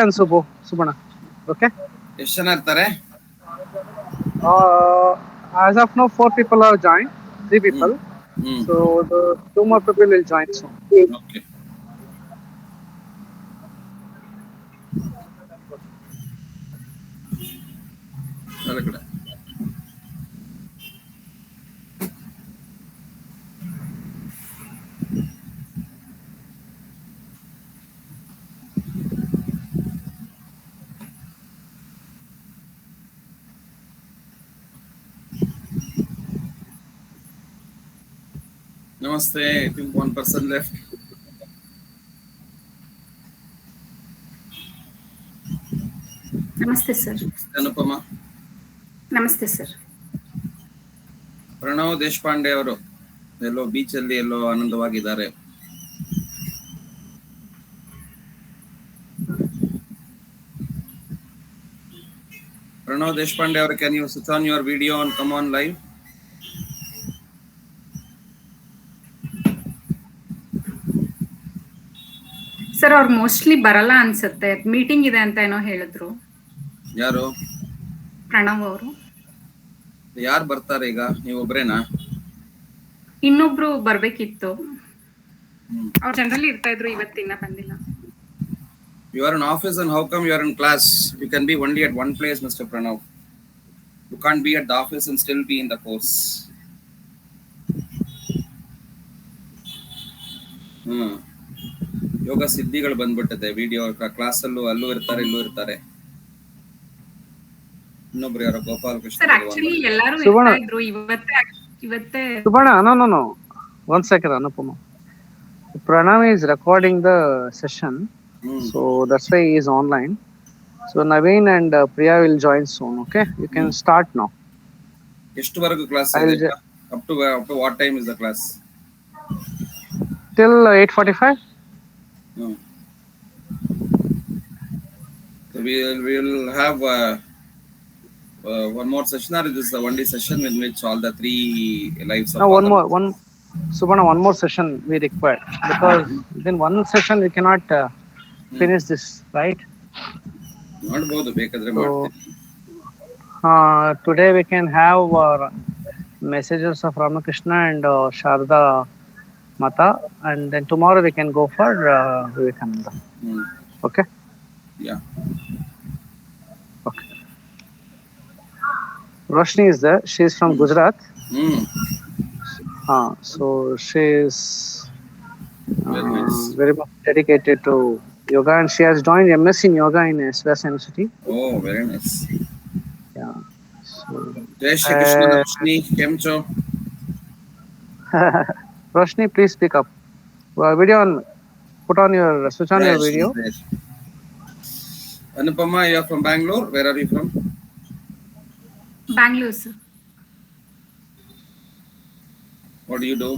and Subhana. Okay. ಎಷ್ಟು ಜನ ಇರ್ತಾರೆ? As of now, 4 people have joined. 3 people. So the 2 more people will join soon. Okay. ಅಲ್ಲ ಕಡೆ. Namaste. I think one person left. Namaste, sir. Anupama. Namaste, sir. Pranav Deshpande ಅವರು ಎಲ್ಲೋ ಬೀಚಲ್ಲಿ ಎಲ್ಲೋ ಆನಂದವಾಗಿದ್ದಾರೆ. ಪ್ರಣವ್ ದೇಶಪಾಂಡೆ ಅವರು, can you switch on your video and come on live? Sir ಅವ್ರು mostly ಬರಲ್ಲ ಅನ್ಸುತ್ತೆ, meeting ಇದೆ ಅಂತ ಏನೋ ಹೇಳಿದ್ರು. ಯಾರು? ಪ್ರಣವ್ ಅವರು. ಯಾರು ಬರ್ತಾರೆ ಈಗ? ನೀವು ಒಬ್ರೇನಾ? ಇನ್ನೊಬ್ರು ಬರ್ಬೇಕಿತ್ತು. ಅವ್ರು ಜನರಲಿ ಇರ್ತಾ ಇದ್ರು, ಇವತ್ತಿನ ಬಂದಿಲ್ಲ. You are in office and how come you are in class? You can be only at one place, Mr. Pranav. You can't be at the office and still be in the course. ಯೋಗ ಸಿದ್ಧಿಗಳು ಬಂದ್ಬಿಟ್ಟಿದೆ. Video class ಅಲ್ಲೂ ಇರ್ತಾರೆ, ಇಲ್ಲೂ ಇರ್ತಾರೆ. ಇನ್ನೊಬ್ರು ಯಾರೋ Gopalakrishna. Sir actually ಎಲ್ಲರೂ ಇರ್ತಾ ಇದ್ರು, ಇವತ್ತೇ. Subhana, no. 1 second, Anupama. Pranav is recording the session, so that's why he is online. So Naveen and Priya will join soon. Okay, you can start now. ಎಷ್ಟುವರೆಗೂ ಕ್ಲಾಸ್ ಇದೆ? Up to what time is the class? Till 8:45. So we will have one more session, or is this the only session in which all the 3 lives of? No, Subhana, one more session we require, because within one session we cannot finish this, right? ಮಾಡಬಹುದು, ಬೇಕಾದ್ರೆ ಮಾಡ್ತೀನಿ. Today we can have messages of Ramkrishna and Sharda Mata, and then tomorrow we can go for Vivekananda. Okay? Yeah. Okay. Roshni is there. She is from Gujarat. So she is very much dedicated to yoga, and she has joined MS in yoga in SVS University. Oh, very nice. Yeah. So, Jai Shri Krishna. Roshni, kemcho? Roshni, please speak up. Video on. Put on your switch on your video. Anupama, you are from Bangalore. Where are you from? Bangalore, sir. What do you do?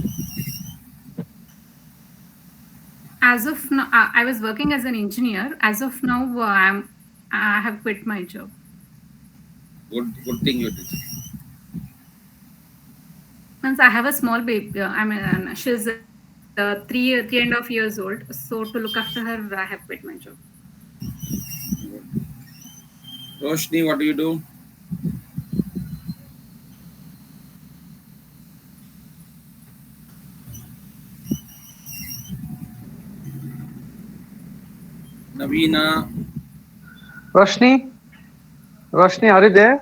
As of now, I was working as an engineer. As of now, I have quit my job. Good thing you did. Means I have a small baby. I mean, she's 3.5 years old. So to look after her, I have quit my job. Roshni, what do you do? Naveena. Roshni, are you there?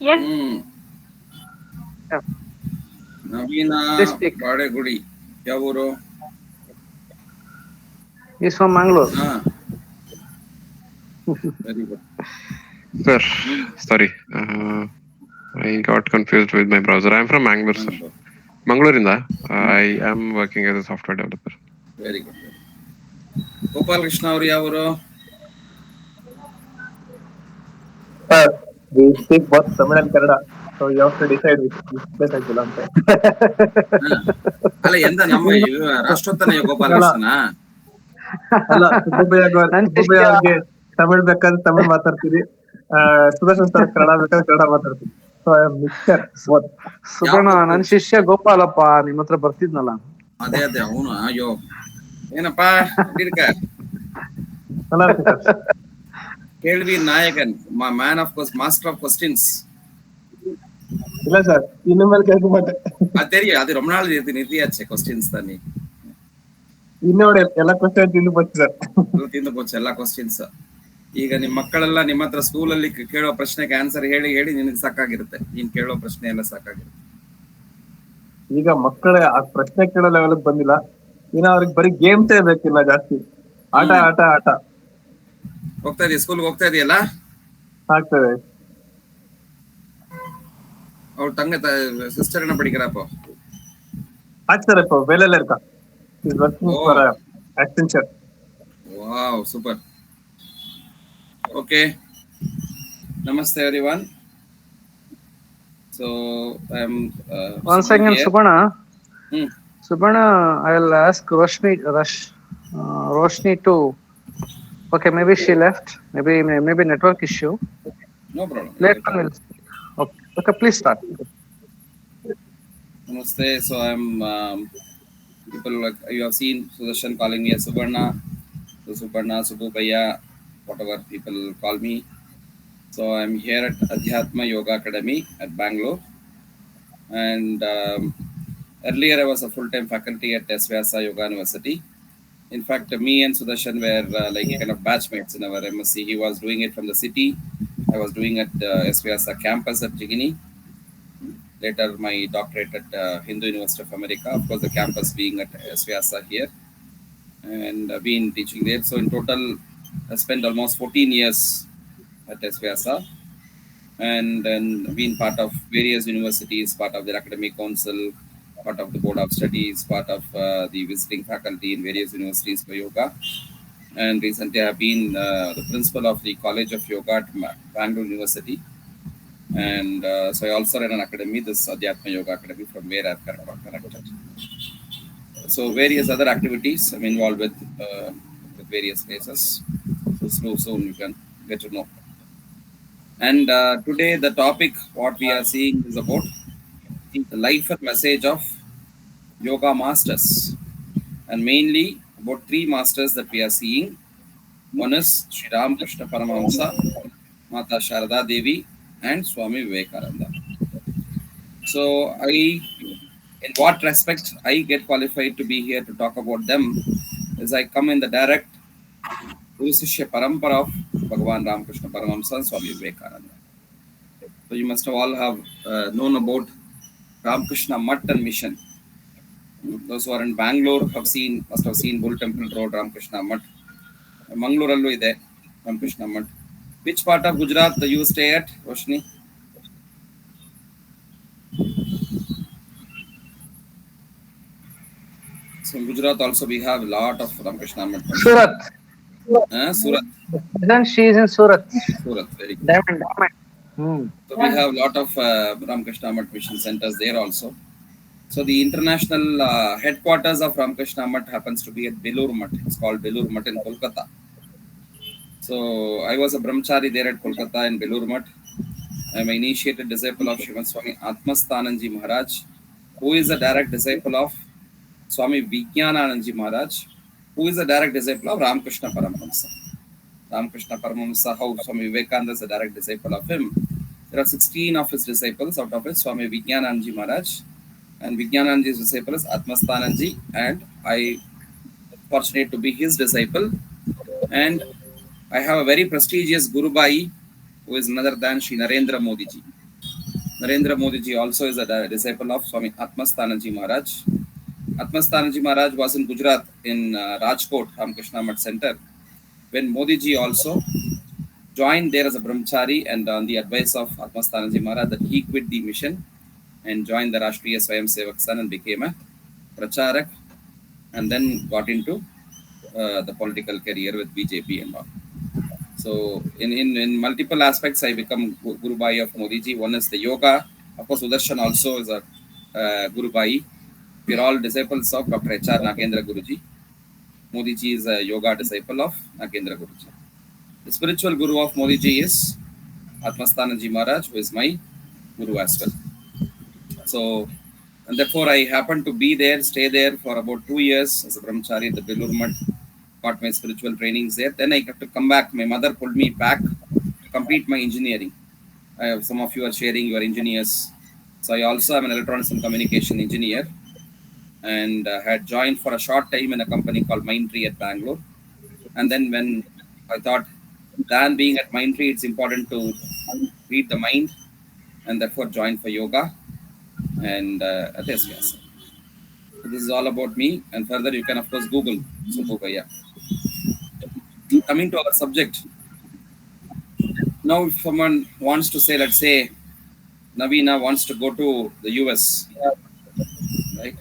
Yes. Yeah. Naveena Badegudi. Yavuru? He's from Mangalore. Very good. Sir, sorry. I got confused with my browser. I am from Mangalore, sir. Mangalore. I am working as a software developer. Very good. Gopalkrishna ಅವರು ಯಾವರು? We speak both Tamil and Kannada, so you have to decide which place I belong to. ಅಲ್ಲ, ಎಂದ ನಮ್ಮ ರಾಷ್ಟ್ರೋತ್ತನ ಗೋಪಾಲಕೃಷ್ಣ? ಅಲ್ಲ, ಸುಬ್ಬಯ್ಯ ಅವ್ರಿಗೆ ತಮಿಳ್ ಬೇಕಾದ್ರೆ ತಮಿಳ್ ಮಾತಾಡ್ತೀರಿ, Sudarshan sir Kannada ಬೇಕಾದ್ರೆ ಕನ್ನಡ ಮಾತಾಡ್ತೀರಿ. So I am mixture both. Subbanna, ನನ್ನ ಶಿಷ್ಯ ಗೋಪಾಲಪ್ಪ ನಿಮ್ಮ ಹತ್ರ ಬರ್ತಿದ್ನಲ್ಲ. ಅದೇ ಅವನು. ಅಯ್ಯೋ, ಏನಪ್ಪಾ எப்படி இருக்க? நல்லா இருக்கு சார். கேள்வி நாயகன், man of master of questions. இல்ல சார், இனிமேல் கேட்க மாட்டேன். அது தெரியும், அது ரொம்ப நாள் நிறுத்தியாச்சு கொஸ்டின்ஸ் தான். நீ ಇನ್ನೋಡ ಎಲ್ಲ ಕ್ವಶನ್ ತಿಂದು போச்சு ಸರ್. ತಿಂದು போச்சு ಎಲ್ಲ ಕ್ವಶನ್ಸ್. ಈಗ ನಿಮ್ಮ ಮಕ್ಕಳೆಲ್ಲ ನಿಮ್ಮ ಹತ್ರ ಸ್ಕೂಲಲ್ಲಿ ಕೇಳೋ ಪ್ರಶ್ನೆಗೆ ಆನ್ಸರ್ ಹೇಳಿ ಹೇಳಿ ನಿನಗೆ ಸಾಕಾಗಿರುತ್ತೆ. ನೀನ್ ಕೇಳೋ ಪ್ರಶ್ನೆ ಎಲ್ಲ ಸಾಕಾಗಿರುತ್ತೆ. ಈಗ ಮಕ್ಕಳ ಆ ಪ್ರಶ್ನೆ ಕೇಳೋ ಲೆವೆಲ್ ಬಂದಿಲ್ಲ. ಇನ್ನ ಅವ್ರಿಗೆ ಬರೀ ಗೇಮ್ಸೇ ಬೇಕಿಲ್ಲ, ಜಾಸ್ತಿ ಆಟ ಆಟ ಆಟ. ಹೋಗ್ತಾ ಇದೀಯ ಸ್ಕೂಲ್ಗೆ? ಹೋಗ್ತಾ ಇದೆಯಲ್ಲ? ಆಗ್ತದೆ. ಅವ್ರ ತಂಗ ಸಿಸ್ಟರ್ என்ன படிக்கிறாப்போ? ಆಗ್ತಾರೆ இப்போ வேலையில இருக்கா. She's working for Accenture. Wow, super. Okay. Namaste everyone. So I'm one second, Suparna. Suparna, I'll ask Roshni to. Okay, maybe she left. Maybe network issue. No problem. Later we'll. Okay, please start. Namaste. So I'm people like you have seen Sudarshan calling me as Suparna. So Suparna, Subbu Bhaiya, whatever people call me. So I'm here at Adhyatma Yoga Academy at Bangalore, and earlier I was a full-time faculty at Vyasa Yoga University. In fact, me and Sudarshan were like kind of batchmates in our MSc. He was doing it from the city. I was doing at Vyasa campus at Jigini. Later, my doctorate at Hindu University of America. Of course, the campus being at Vyasa here, and been teaching there. So in total, I spent almost 14 years at Vyasa, and then been part of various universities, part of their academic council, part of the board of studies, part of the visiting faculty in various universities for yoga. And recently I have been the principal of the College of Yoga at Bangalore University. And so I also run an academy, this Adhyatma Yoga Academy, from where I've connected. So various other activities I'm involved with various places. So soon you can get to know. And today the topic what we are seeing is about the life and message of yoga masters, and mainly about three masters that we are seeing. One is Shri Ramkrishna Paramahamsa, Mata Sharada Devi, and Swami Vivekananda. So in what respect I get qualified to be here to talk about them is I come in the direct Guru Sishya Parampara of Bhagavan Ramkrishna Paramahamsa and Swami Vivekananda. So you must have all have known about Ramkrishna Mutt and Mission. Those who are in Bangalore must have seen Bull Temple Road, Ramkrishna Mutt. Mangalore allu ide Ramkrishna Mutt. Which part of Gujarat do you stay at, Roshni? So in Gujarat also we have a lot of Ramkrishna Mutt. Surat. Surat. Then she is in Surat. Surat, very good. Diamond. So we have a lot of Ramkrishna Mutt mission centers there also. So the international headquarters of Ramkrishna Mutt happens to be at Belur Mutt. It's called Belur Mutt in Kolkata. So I was a brahmachari there at Kolkata in Belur Mutt. I am an initiated disciple of Srimad Swami Atmasthananji Maharaj, who is a direct disciple of Swami Vijnanananji Maharaj, who is a direct disciple of Ramkrishna Paramahamsa. Ramkrishna Paramahamsa, how Swami Vivekananda is a direct disciple of him. There are 16 of his disciples, out of which Swami Vijnananji Maharaj, and Vijnananji's disciple is Atmasthananji, and I fortunate to be his disciple. And I have a very prestigious Guru Bhai, who is none other than Shri Narendra Modi ji. Narendra Modi ji also is a disciple of Swami Atmasthananji Maharaj. Atmasthananji Maharaj was in Gujarat in Rajkot, Ramkrishna Mutt Center, when Modi ji also joined there as a brahmachari, and on the advice of Atmasthananji Maharaj that he quit the mission and joined the Rashtriya Swayam Sevak Sangh and became a pracharak, and then got into the political career with BJP and all. So in multiple aspects I become Guru Bhai of Modi ji. One is the yoga. Of course, Sudarshan also is a Guru Bhai. We are all disciples of Dr. H.R. Nagendra Guruji. Modi ji is a yoga disciple of Nagendra Guruji. The spiritual Guru of Modi ji is Atmasthananji Maharaj, who is my Guru as well. So And therefore, I happened to be there, stay there for about 2 years as a brahmachari at the Belur Mutt, got my spiritual trainings there. Then I got to come back. My mother pulled me back to complete my engineering. Some of you are sharing your engineers. So I also am an electronics and communication engineer, and had joined for a short time in a company called Mindtree at Bangalore. And then when I thought, than being at Mindtree, it's important to read the mind, and therefore joined for yoga. And yes. So this is all about me. And further, you can of course Google Subhubhaya. Coming to our subject. Now, if someone wants to say, let's say, Navina wants to go to the US, right?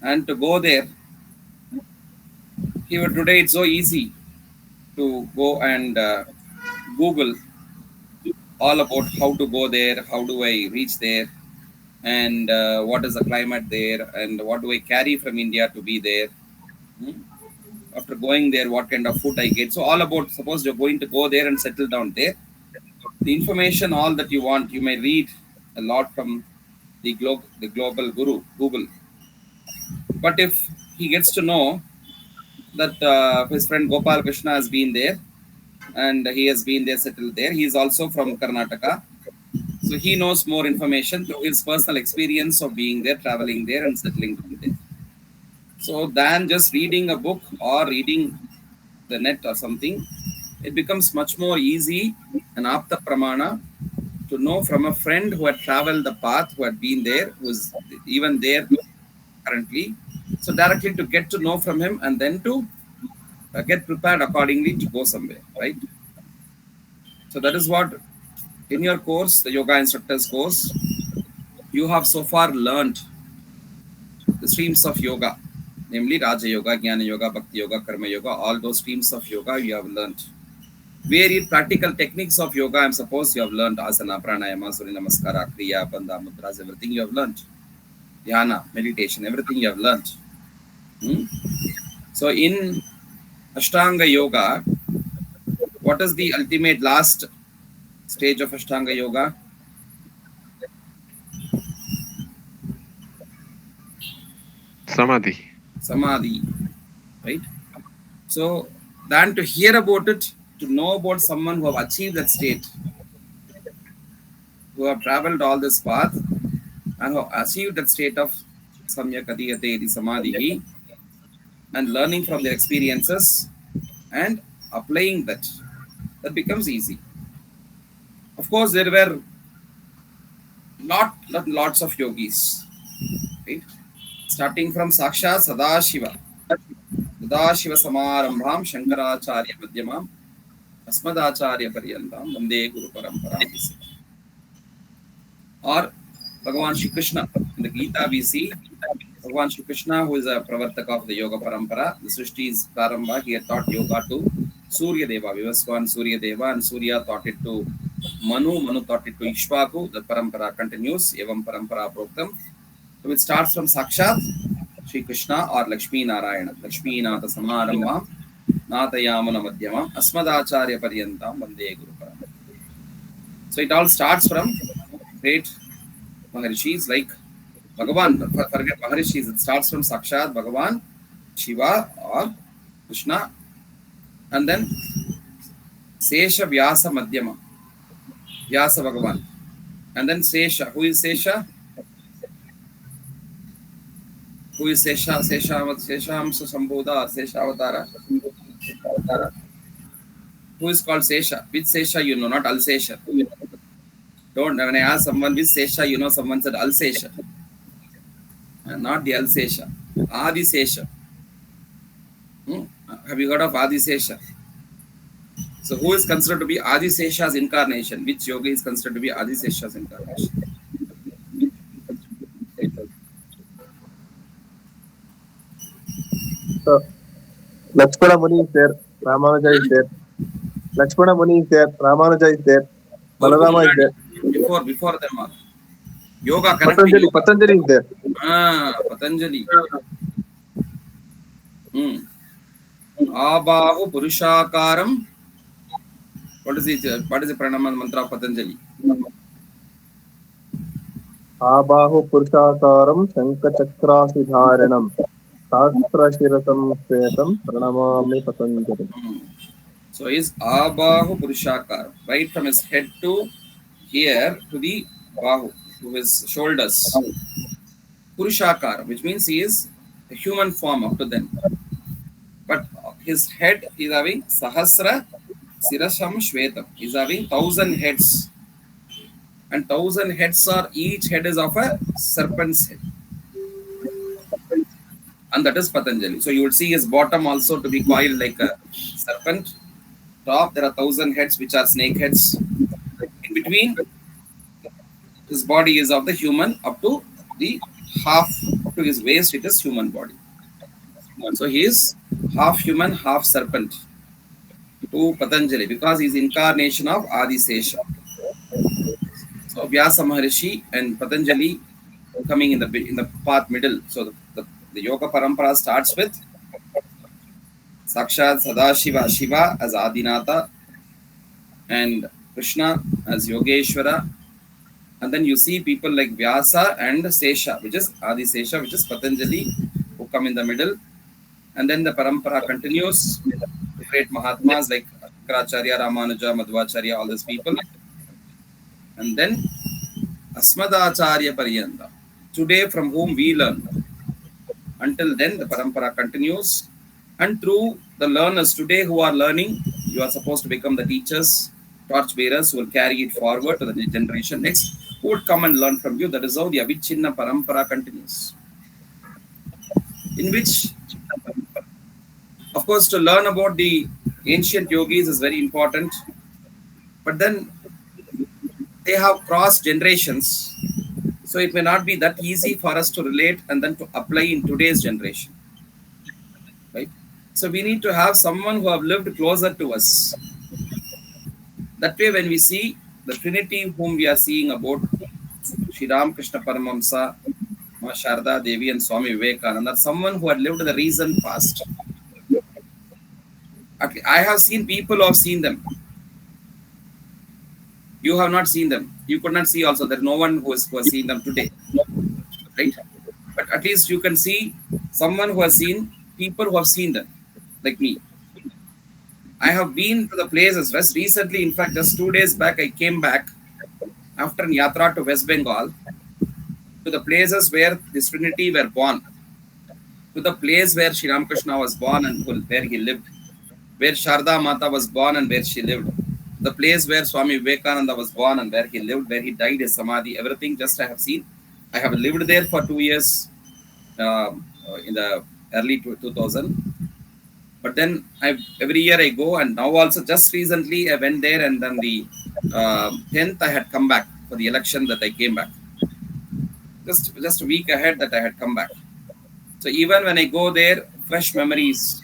And to go there, here today it's so easy to go and Google all about how to go there, how do I reach there, and what is the climate there, and what do I carry from India to be there. After going there, what kind of food I get. So all about, suppose you're going to go there and settle down there. The information, all that you want, you may read a lot from the global guru, Google. But if he gets to know that his friend Gopal Krishna has been there, and he has been there, settled there, he is also from Karnataka. So he knows more information through his personal experience of being there, traveling there, and settling down there. So than just reading a book or reading the net or something, it becomes much more easy and apta pramana to know from a friend who had traveled the path, who had been there, who is even there currently. So directly to get to know from him, and then to get prepared accordingly to go somewhere, right? So that is what in your course, the yoga instructor's course, you have so far learned the streams of yoga, namely Raja Yoga, Jnana Yoga, Bhakti Yoga, Karma Yoga. All those streams of yoga you have learned. Varied practical techniques of yoga, I'm supposed you have learned asana, pranayama, surya namaskara, kriya, bandha, mudras, everything you have learned. Dhyana, meditation, everything you have learned. So in Ashtanga Yoga, what is the ultimate last stage of Ashtanga Yoga? Samadhi, right? So than to hear about it, to know about someone who have achieved that state, who have traveled all this path and who have achieved that state of Samyak Adhiyate Iti Samadhi, and learning from their experiences and applying that becomes easy. Of course, there were lots of yogis, right? Starting from Sakshat Sadashiva Samarambham Shankaracharya Madhyamam Asmadacharya Paryantam Vande Guru Paramparam. Or Bhagavan Shri Krishna. In the Gita we see Bhagavan Shri Krishna, who is a Pravartaka of the Yoga Parampara. The Srishti is Prarambha. He had taught yoga to Surya Deva, Vivaswan Surya Deva, and Surya taught it to Manu, Manu taught it to Ishvaku. The Parampara continues, Evam Parampara Proktam. So it starts from Sakshat Shri Krishna or Lakshmi Narayana. Lakshmi Nata Samarambha Natayamana Madhyamam Asmadacharya Paryantam Vande Guru Parampara. So it all starts from great Maharishis like Bhagavan. Forget Maharishis. It starts from Sakshat Bhagavan, Shiva or Krishna, and then Sesha Vyasa Madhyama, Vyasa Bhagavan, and then Sesha. Who is Sesha? Who is Sesha? Seshamsa Sambodha, Sesha Avatara. Who is called Sesha? Which Sesha you know, not Alsesha. Don't, when I ask someone which Sesha you know, someone said Alsesha. Not the Alsesha. Adi Sesha. Have you heard of Adi Sesha? So who is considered to be Adi Sesha's incarnation? Which yogi is considered to be Adi Sesha's incarnation? So Lakshmana Muni is there, Ramanuja is there. Lakshmana Muni is there, Ramanuja is there, Balarama is there. Before them all. Yoga, Patanjali is there. Patanjali. Abahu Purushakaram. What is it? What is the pranama mantra of Patanjali? आबाहु पुरुषाकारं शङ्खचक्रासिधारिणं सहस्रशिरसं श्वेतं प्रणमामि पतञ्जलिम्. So is Abahu Purushakar, right from his head to here to the Bahu, to his shoulders. Purushakar, which means he is a human form up to then. But his head is having Sahasra Sirasam Shvetam. He's having 1,000 heads. And 1,000 heads are, each head is of a serpent's head. And that is Patanjali. So you would see his bottom also to be coiled like a serpent. Top, there are 1,000 heads which are snake heads. In between, his body is of the human up to the half, up to his waist, it is human body. So he is half human, half serpent to Patanjali because he is incarnation of Adisesha. So Vyasa Maharishi and Patanjali coming in the path middle. So the yoga parampara starts with Sakshat Sadashiva Shiva as Adinatha and Krishna as Yogeshwara. And then you see people like Vyasa and Sesha, which is Adisesha, which is Patanjali, who come in the middle. And then the parampara continues. Great Mahatmas like Shankaracharya, Ramanuja, Madhvacharya, all these people. And then Asmadacharya Paryanta. Today from whom we learn. Until then the parampara continues. And through the learners today who are learning, you are supposed to become the teachers, torch bearers who will carry it forward to the generation next, who would come and learn from you. That is how the Avichinna parampara continues. In which, of course, to learn about the ancient yogis is very important. But then they have crossed generations. So it may not be that easy for us to relate and then to apply in today's generation. Right? So we need to have someone who have lived closer to us. That way, when we see the Trinity whom we are seeing about Shri Ramkrishna Paramamsa, Ma Sharda Devi and Swami Vivekananda, someone who had lived in the recent past. I have seen people who have seen them. You have not seen them. You could not see also. There is no one who has seen them today. Right? But at least you can see someone who has seen people who have seen them, like me. I have been to the places. Just recently, in fact, just 2 days back, I came back after a yatra to West Bengal to the places where this Trinity were born, to the place where Shri Ramkrishna was born and where he lived, where Sharda Mata was born and where she lived, the place where Swami Vivekananda was born and where he lived, where he died, his samadhi, everything just I have seen. I have lived there for 2 years in the early 2000. But then every year I go, and now also just recently I went there, and then the 10th I had come back for the election that I came back. Just a week ahead that I had come back. So even when I go there, fresh memories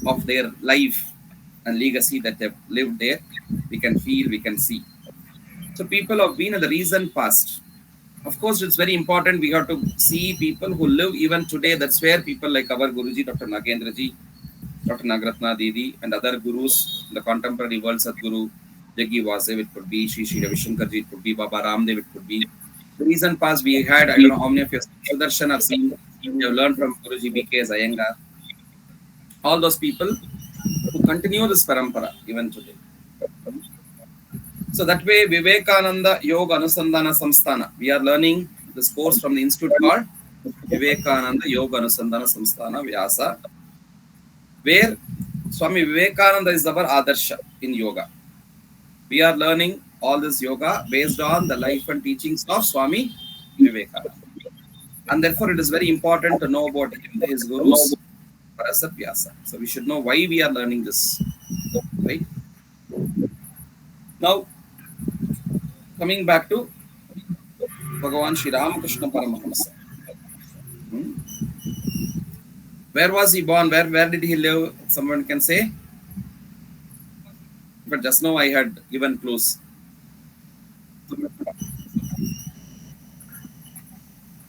of their life and legacy that they've lived there, we can feel, we can see. So people have been in the recent past. Of course, it's very important. We have to see people who live even today. That's where people like our Guruji, Dr. Nagendraji, Dr. Nagratna Didi, and other gurus in the contemporary world, Sadguru, Jaggi Vasev, it could be Shri Ravi Shankarji, it could be Baba Ramdev, it could be. The recent past we had, I don't know how many of you Sudarshan have seen, you have learned from Guruji B.K. Iyengar. All those people who continue this parampara even today. So that way, Vivekananda Yoga Anusandhana Samsthana. We are learning this course from the institute called Vivekananda Yoga Anusandhana Samsthana Vyasa, where Swami Vivekananda is our Adarsha in yoga. We are learning all this yoga based on the life and teachings of Swami Vivekananda. And therefore, it is very important to know about him, his gurus, Parasat Vyasa. So we should know why we are learning this. Right? Now, coming back to Bhagavan Shri Ramakrishna Paramahamsa. Where was he born? Where did he live? Someone can say? But just now I had given clues.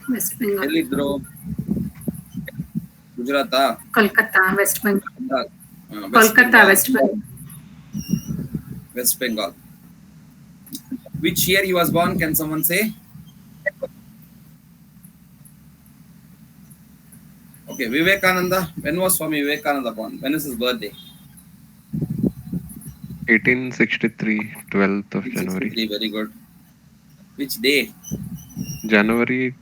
West Bengal. Delhi, Gujarat, Kolkata, West Bengal. West Kolkata, Bengal. West Bengal. West Bengal. Which year he was born? Can someone say? Okay, Vivekananda. When was Swami Vivekananda born? When is his birthday? 1863, 12th of January. 1863. Very good. Which day? January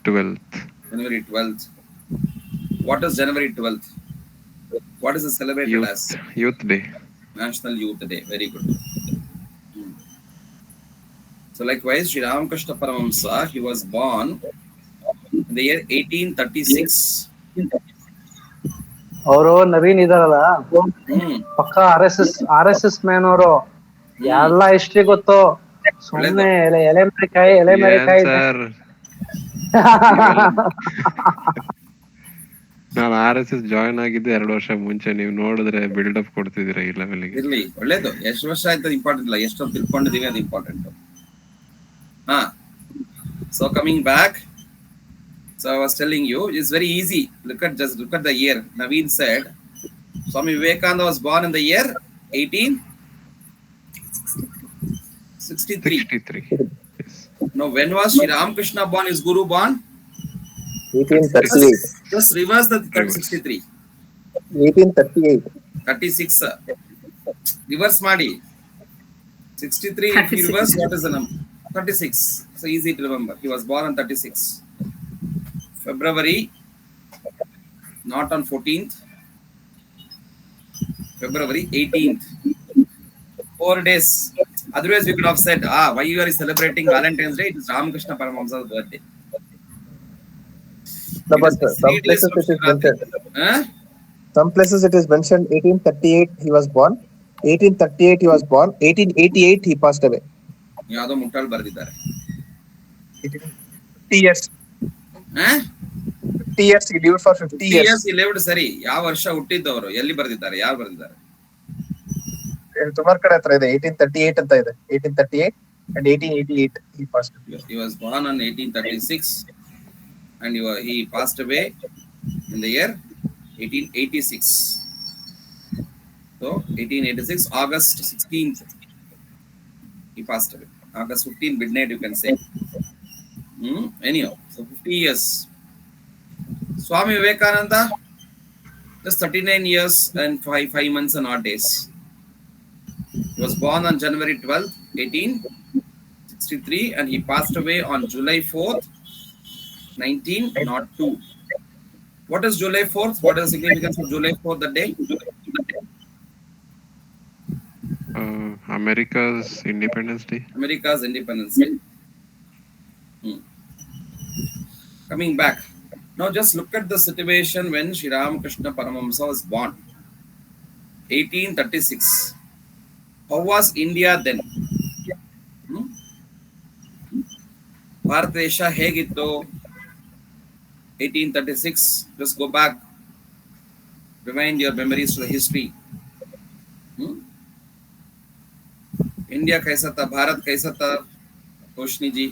12th. January 12th. What is January 12th? What is it celebrated as? Youth Day. National Youth Day. Very good. So likewise, Shri Ramkrishna Paramahamsa, he was born in the year 1836. ಅವರು ನವೀನ್ ಇದಾರಲ್ಲ Hmm. ಪಕ್ಕ R S S man ಅವರು ಎಲ್ಲ history ಗೊತ್ತು. ಸುಮ್ನೆ ಎಲೆಮರೆಕಾಯಿ sir ನಾನು RSS join ಆಗಿದ್ದೆ 2 ವರ್ಷ ಮುಂಚೆ. ನೀವು ನೋಡಿದ್ರೆ ಬಿಲ್ಡಪ್ ಕೊಡ್ತಿದ್ದೀರಾ ಈ ಲೆವೆಲ್ಗೆ. ಇರ್ಲಿ, ಒಳ್ಳೇದು. ಎಷ್ಟು ವರ್ಷ ಆಯ್ತು ಇಂಪಾರ್ಟೆಂಟ್ ಇಲ್ಲ, ಎಷ್ಟೊಂದು ತಿಳ್ಕೊಂಡಿದೀವಿ ಅದು ಇಂಪಾರ್ಟೆಂಟ್. ಹಾ, so coming back, so I was telling you, it's very easy. Look at the year. Naveen said Swami Vivekananda was born in the year 1863. 63. Yes. Now, when was Shri Ramkrishna born? His Guru born? 1838. Just reverse the 63. 1838. 36. Reverse Madi. 63. If you reverse, what is the number? 36. So easy to remember. He was born on 36. February, not on 14th. February 18th. 4 days. Otherwise, we could have said, why you are celebrating Valentine's Day? It is Ramkrishna Paramahamsa's birthday. No, but some places it is mentioned. Some places it is mentioned 1838 he was born. 1838 he was born. 1888 he passed away. ಯಾವ್ದೋ ಮುಟ್ಟಾಳ್ ಬರ್ದಿದ್ದಾರೆ. 50 years. 50 years he lived for 50 years. He lived. ಸರಿ, ಯಾವ ವರ್ಷ ಹುಟ್ಟಿದ್ದವರು, ಎಲ್ಲಿ ಬರ್ದಿದ್ದಾರೆ, ಯಾರು ಬರ್ದಿದ್ದಾರೆ? ಸುಮಾರು ಕಡೆ ಹತ್ರ ಇದೆ. 1838 ಅಂತ ಇದೆ. 1838 and 1888 he passed away. He was born on 1836 and he passed away in the year 1886. So 1886 August 16th he passed away. August 15 midnight you can say. Anyhow, so 50 years. Swami Vivekananda, just 39 years and 5 months and odd days. He was born on January 12th, 1863 and he passed away on July 4th, 1902. What is July 4th? What is the significance of July 4th that day? America's Independence Day. America's Independence Day. Coming back. Now just look at the situation when Shri Ramkrishna Paramahamsa was born. 1836. How was India then? Bharat Desha hegittu? 1836. Just go back. Rewind your memories to the history. India कैसा था, भारत कैसा था? रोशनी जी,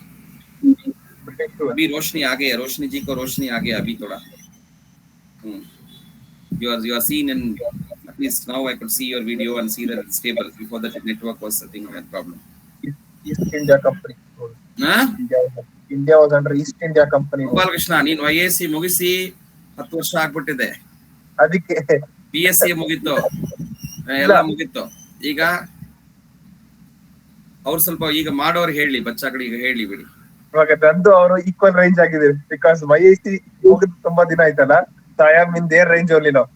अभी रोशनी आ गई है. रोशनी जी को रोशनी आ गया अभी थोड़ा. You are seen in, at least now I could see your video and see that it's stable. Before that network was I think a problem. East India Company. India was under East India Company. Gopalakrishna, ನೀನು IAC ಮುಗಿಸಿ 10 ವರ್ಷ ಆಗ್ಬಿಟ್ಟಿದೆ. ಅದಕ್ಕೆ BSc ಮುಗಿತ್ತು, ಎಲ್ಲ ಮುಗಿತ್ತು. ಈಗ ಅವ್ರು ಸ್ವಲ್ಪ ಈಗ ಮಾಡೋರು ಹೇಳಿ, ಬಚ್ಚಾಗಳಿಗೆ ಹೇಳಿ ಬಿಡಿ. ಇವಾಗ ನಂದು ಅವರು ಈಕ್ವಲ್ ರೇಂಜ್ ಆಗಿದೆ. ಬಿಕಾಸ್ YIC ಮುಗಿದ್ ತುಂಬಾ ದಿನ ಆಯ್ತಲ್ಲ, so I am in their range only. ನಾವು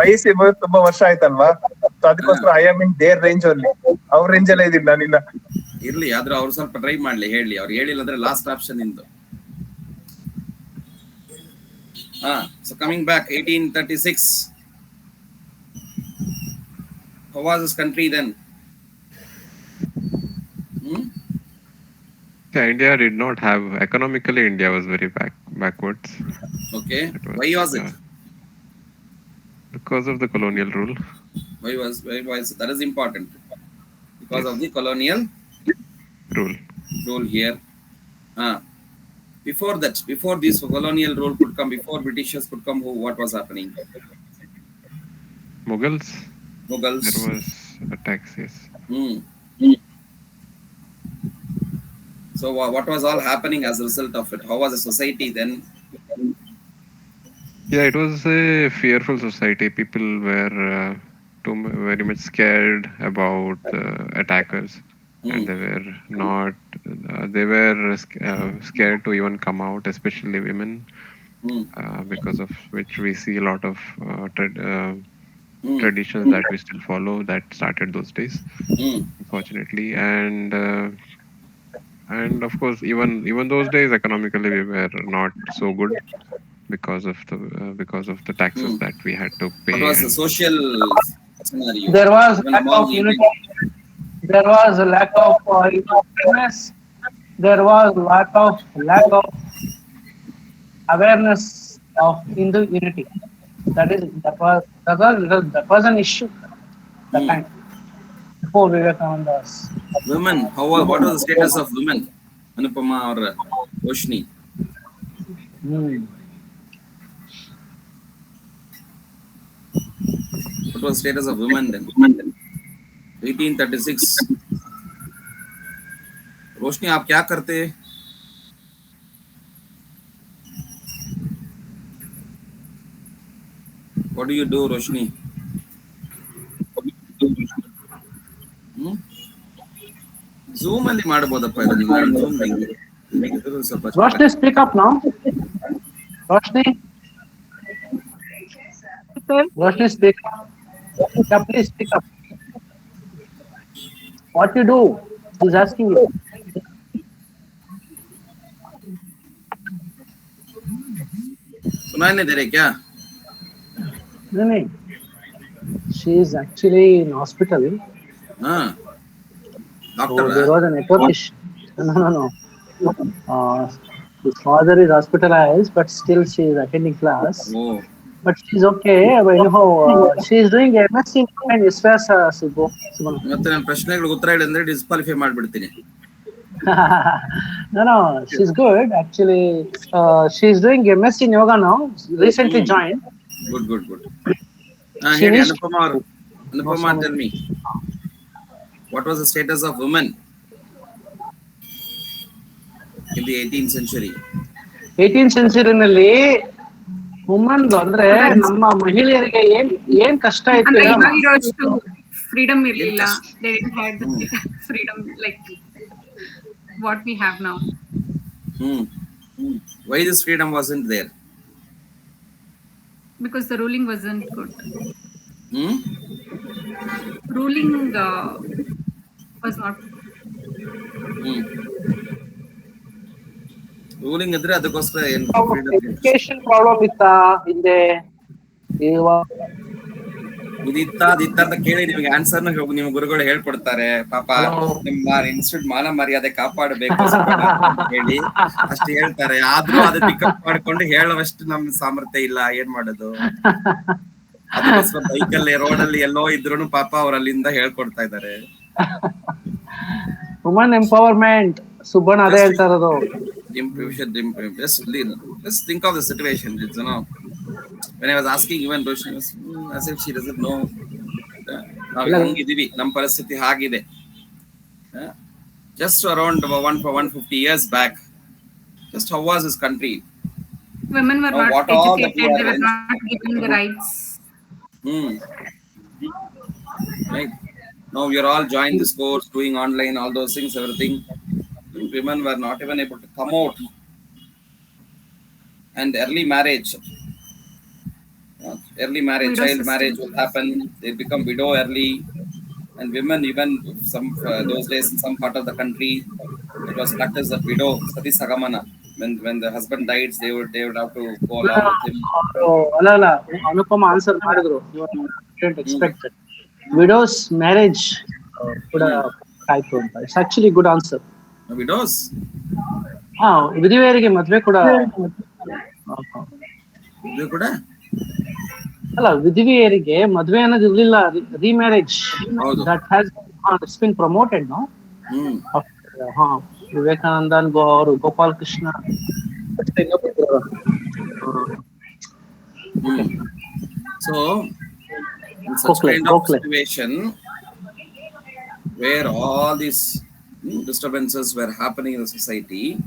YIC ಮುಗಿದ್ ತುಂಬಾ ವರ್ಷ ಆಯ್ತಲ್ವಾ, ಸೊ ಅದಕ್ಕೋಸ್ಕರ I am in their range only. ಅವ್ರ ರೇಂಜ್ ಎಲ್ಲ ಇದೀನಿ ನಾನಿಲ್ಲ. ಇರ್ಲಿ, ಆದ್ರೂ ಅವ್ರು ಸ್ವಲ್ಪ ಟ್ರೈ ಮಾಡ್ಲಿ, ಹೇಳಿ. ಅವ್ರು ಹೇಳಿಲ್ಲ ಅಂದ್ರೆ last option into. So coming back, 1836. How was this country then? India did not have, economically India was very backwards. Okay. Why was it? Because of the colonial rule. Why was that is important? Because of the colonial rule here. Before that, before this colonial rule could come, before Britishers could come, what was happening? Mughals. There was attacks, yes. So what was all happening as a result of it? How was the society then? Yeah, it was a fearful society. People were very much scared about the attackers, and Hmm. they were not. They were scared to even come out, especially women, Hmm. because of which we see a lot of Hmm. traditions that we still follow that started those days, Hmm. unfortunately. And of course, even those days, economically, we were not so good because of the taxes Hmm. that we had to What pay. was the And social scenario There was even lack among of even? unity. There was a lack of awareness. There was lack of awareness of Hindu unity. That was an issue that Hmm. time before Vivekananda's. Women, what was the status of women? Anupama or Roshni? Hmm. What was the status of women then? 1836. रोशनी आप क्या करते? What do you do, Roshni? Hmm? Zoom ಅಲ್ಲಿ ಮಾಡಬಹುದಪ್ಪ ಇದನ್ನ Zoom link. ಇದು ಸ್ವಲ್ಪ Roshni, speak up now. Roshni, Roshni, speak up. Yeah, please speak up. What you do? He's asking you. सुनाई नहीं दे रहे क्या? No, no. She is actually in hospital. हाँ, So doctor. there was a network issue. No, no, no. His father is hospitalized, but still she is attending class. Oh. But she's okay. But anyhow, she is doing MSc in Viswas Subban. ಮತ್ತೆ ನನ್ನ ಪ್ರಶ್ನೆಗಳಿಗೆ ಉತ್ತರ ಹೇಳಿದ್ರೆ disqualify ಮಾಡ್ಬಿಡ್ತೀನಿ. No, no, she's good. Actually, she's doing MSc in yoga now. Recently joined. Good good good. She ಹೇಳಿ needs Anupama ಅವರು. to know Anupama so tell many. Me what was the status of women in the 18th century? 18th ಸೆಂಚುರಿನಲ್ಲಿ woman ಅಂದ್ರೆ ನಮ್ಮ ಮಹಿಳೆಯರಿಗೆ ಏನ್ ಕಷ್ಟ ಇತ್ತು ಅಂದ್ರೆ ಹೇಳಮ್ಮ. ಇವಾಗಿರೋಷ್ಟು ಫ್ರೀಡಮ್ ಇರ್ಲಿಲ್ಲ. ಕಷ್ಟ? They didn't have the freedom like what we have now. Why this freedom wasn't there? Because the ruling wasn't good. Hmm? Ruling was not. Ruling ಇದ್ರೆ ಅದಕ್ಕೋಸ್ಕರ ಏನು ಫ್ರೀಡಮ್? ಎಜುಕೇಶನ್ ಪ್ರಾಬ್ಲಮ್ ಇತ್ತಾ ಹಿಂದೆ? ಇದಿತ್ತ ಅದಿತ್ತ ಅಂತ ಕೇಳಿ ನಿಮ್ಗೆ ಆನ್ಸರ್ನ ನಿಮ್ಮ ಗುರುಗಳು ಹೇಳ್ಕೊಡ್ತಾರೆ. ಪಾಪ ನಿಮ್ಮ ಇನ್ಸ್ಟಿಟ್ಯೂಟ್ ಮಾನ ಮರ್ಯಾದೆ ಕಾಪಾಡಬೇಕು ಅಂತ ಹೇಳಿ ಅಷ್ಟು ಹೇಳ್ತಾರೆ. ಆದ್ರೂ ಅದು ಪಿಕಪ್ ಮಾಡ್ಕೊಂಡು ಹೇಳುವಷ್ಟು ನಮ್ ಸಾಮರ್ಥ್ಯ ಇಲ್ಲ. ಏನ್ ಮಾಡೋದು? ಅದಕ್ಕೋಸ್ಕರ ಬೈಕಲ್ಲಿ ರೋಡಲ್ಲಿ ಎಲ್ಲೋ ಇದ್ರು ಪಾಪ ಅವ್ರ ಅಲ್ಲಿಂದ ಹೇಳ್ಕೊಡ್ತಾ ಇದ್ದಾರೆ. ವುಮನ್ ಎಂಪವರ್ಮೆಂಟ್ ಸುಬ್ಬಣ್ಣ ಅದೇ ಹೇಳ್ತಾ ಇರೋದು. Just think of the situation. It's, when I was asking even Roshni was as if she doesn't know. ನಾವು ಹಂಗಿದೀವಿ, ನಮ್ಮ ಪರಿಸ್ಥಿತಿ ಹಾಗಿದೆ. Just around 150 years back, just how was this country? Women were not what all that educated. we They are were not given the rights. Right. Now we are all joined this course, doing online, all those things, everything. Women were not even able to come out. And early marriage, Widow child system. marriage will happen. They become widow early. And women, even some those days in some part of the country, it was practiced that widow sati sagamana. When the husband died, they would have to go along with him. ಅಲ್ಲ ಅನುಪಮ answer ಮಾಡಿದ್ರು. Expect widow's marriage ಕೂಡ ಆಯ್ತು ಅಂತ. It's actually good answer. Widows? ಹಾ, ವಿಧವೆಯರಿಗೆ ಮದ್ವೆ ಕೂಡ ಇದು ಕೂಡ ಅಲ್ಲ, ವಿಧವೆಯರಿಗೆ ಮದ್ವೆ ಅನ್ನೋದು ಇರ್ಲಿಲ್ಲ. Remarriage that has it's been promoted no. ಹಾ, ವಿವೇಕಾನಂದನ್ ಅವರು, Gopal Krishna. So in such kind of situation where all these disturbances were happening in the society,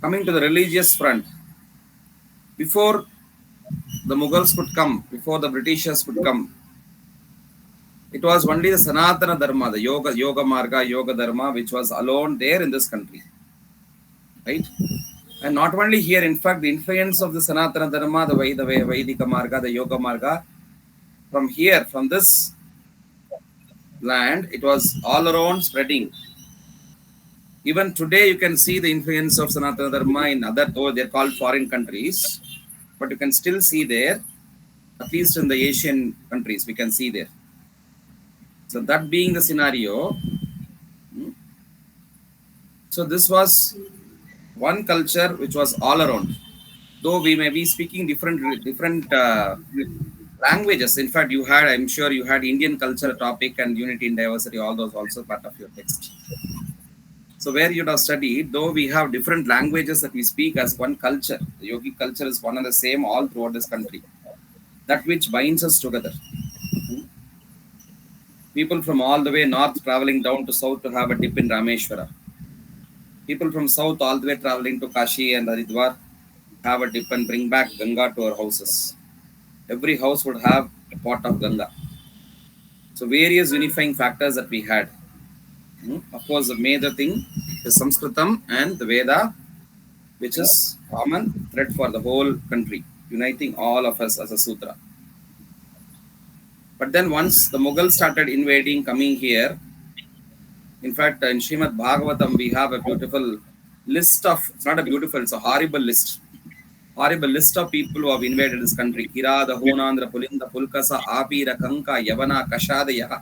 coming to the religious front, before the Mughals could come, before the Britishers could come, it was only the Sanatana Dharma, the Yoga Marga, Yoga Dharma, which was alone there in this country, right? And not only here, in fact, the influence of the Sanatana Dharma, the Vaidika Marga, the Yoga Marga, from here, from this land, it was all around spreading. Even today, you can see the influence of Sanatana Dharma in other, though they're called foreign countries, but you can still see there, at least in the Asian countries, we can see there. So that being the scenario, so this was one culture which was all around. Though we may be speaking different languages. In fact, you had, I'm sure you had Indian culture topic and unity in diversity, all those also part of your text. So where you have studied, though we have different languages that we speak as one culture, the yogic culture is one and the same all throughout this country. That which binds us together. People from all the way north traveling down to south to have a dip in Rameshwara. People from south all the way traveling to Kashi and Haridwar have a dip and bring back Ganga to our houses. Every house would have a pot of Ganga. So various unifying factors that we had. Of course, the major thing is Sanskritam and the Veda, which is common thread for the whole country, uniting all of us as a sutra. But then once the Mughals started invading, coming here, in fact, in Srimad Bhagavatam, we have a beautiful list of, it's not a beautiful, it's a horrible list of people who have invaded this country. Kirada, Honandra, Pulinda, Pulkasa, Apira, Kanka, Yavana, Kashadaya,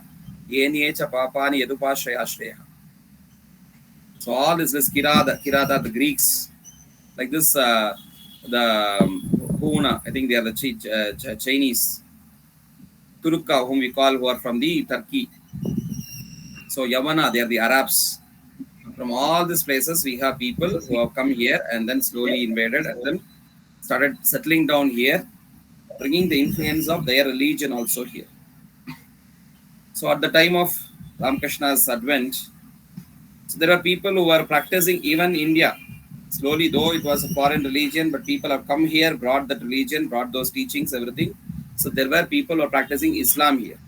Yeniecha, Papani, Yadupashaya. So all this Kirada, the Greeks, like this, the Huna, I think they are the Chinese, Turka, whom we call, who are from the Turkey. So Yavana, they are the Arabs. From all these places, we have people who have come here and then slowly invaded and then started settling down here, bringing the influence of their religion also here. So at the time of Ramkrishna's advent, so there are people who were practicing even in India. Slowly, though it was a foreign religion, but people have come here, brought that religion, brought those teachings, everything. So there were people who were practicing Islam here.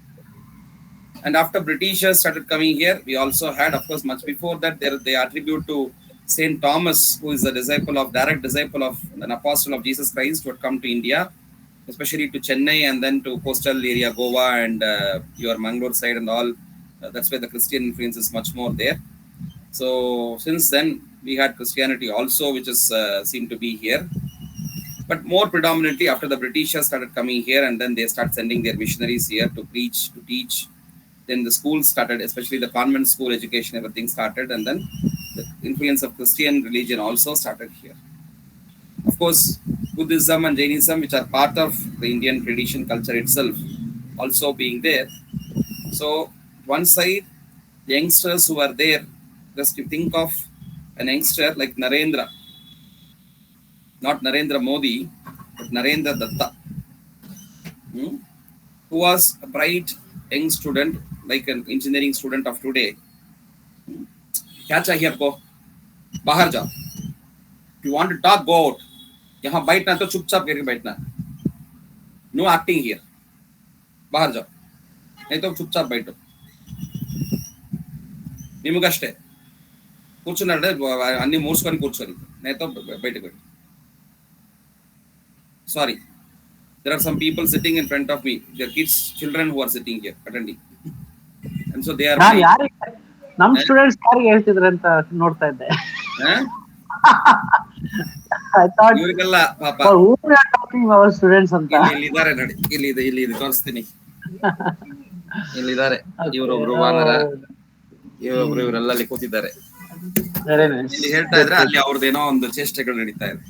And after Britishers started coming here, we also had, of course, much before that, they attribute to Saint Thomas, who is a direct disciple of an apostle of Jesus Christ, who had come to India, especially to Chennai and then to coastal area, Goa and your Mangalore side and all. That's where the Christian influence is much more there. So since then, we had Christianity also, which is seemed to be here. But more predominantly after the Britishers started coming here and then they start sending their missionaries here to preach, to teach. Then the schools started, especially the convent school education, everything started. And then the influence of Christian religion also started here. Of course, Buddhism and Jainism, which are part of the Indian tradition culture itself, also being there. So one side, the youngsters who are there, just you think of an youngster like Narendra, not Narendra Modi, but Narendra Datta, who was a bright young student, like an engineering student of today. क्या चाहिए आपको? बाहर जाओ. If you want to talk, go out. यहाँ बैठना तो चुपचाप करके बैठना. No acting here. बाहर जाओ. नहीं तो चुपचाप बैठो. निमगष्टे. కూర్చున్నాడే అన్ని మూసుకొని కూర్చొని నేతో బయటకు వెళ్ళి. Sorry, there are some people sitting in front of me. Their children who are sitting here attending, and so they are. ನಮ್ಮ ಸ್ಟೂಡೆಂಟ್ಸ್ ಯಾರಿಗೆ ಹೇಳ್ತಿದ್ರೆ ಅಂತ ನೋಡ್ತಾ ಇದ್ದೆ. ಇವರಿಗೆಲ್ಲ ಪಾಪ ಅವರ್ ಸ್ಟೂಡೆಂಟ್ಸ್ ಅಂತ ಇಲ್ಲಿದ್ದಾರೆ ನೋಡಿ, ಇಲ್ಲಿ ತೋರಿಸ್ತೀನಿ. ಇಲ್ಲಿದ್ದಾರೆ ಇವರೊಬ್ರು ವಾನರ, ಇವರೊಬ್ರು, ಇವರೆಲ್ಲ ಅಲ್ಲಿ ಕೂತಿದ್ದಾರೆ. ಇಲ್ಲಿ ಹೇಳ್ತಾ ಇದ್ರೆ ಅಲ್ಲಿ ಅವ್ರದ್ದೇನೋ ಒಂದು ಚೇಷ್ಟೆಗಳು ನಡೀತಾ ಇದೆ.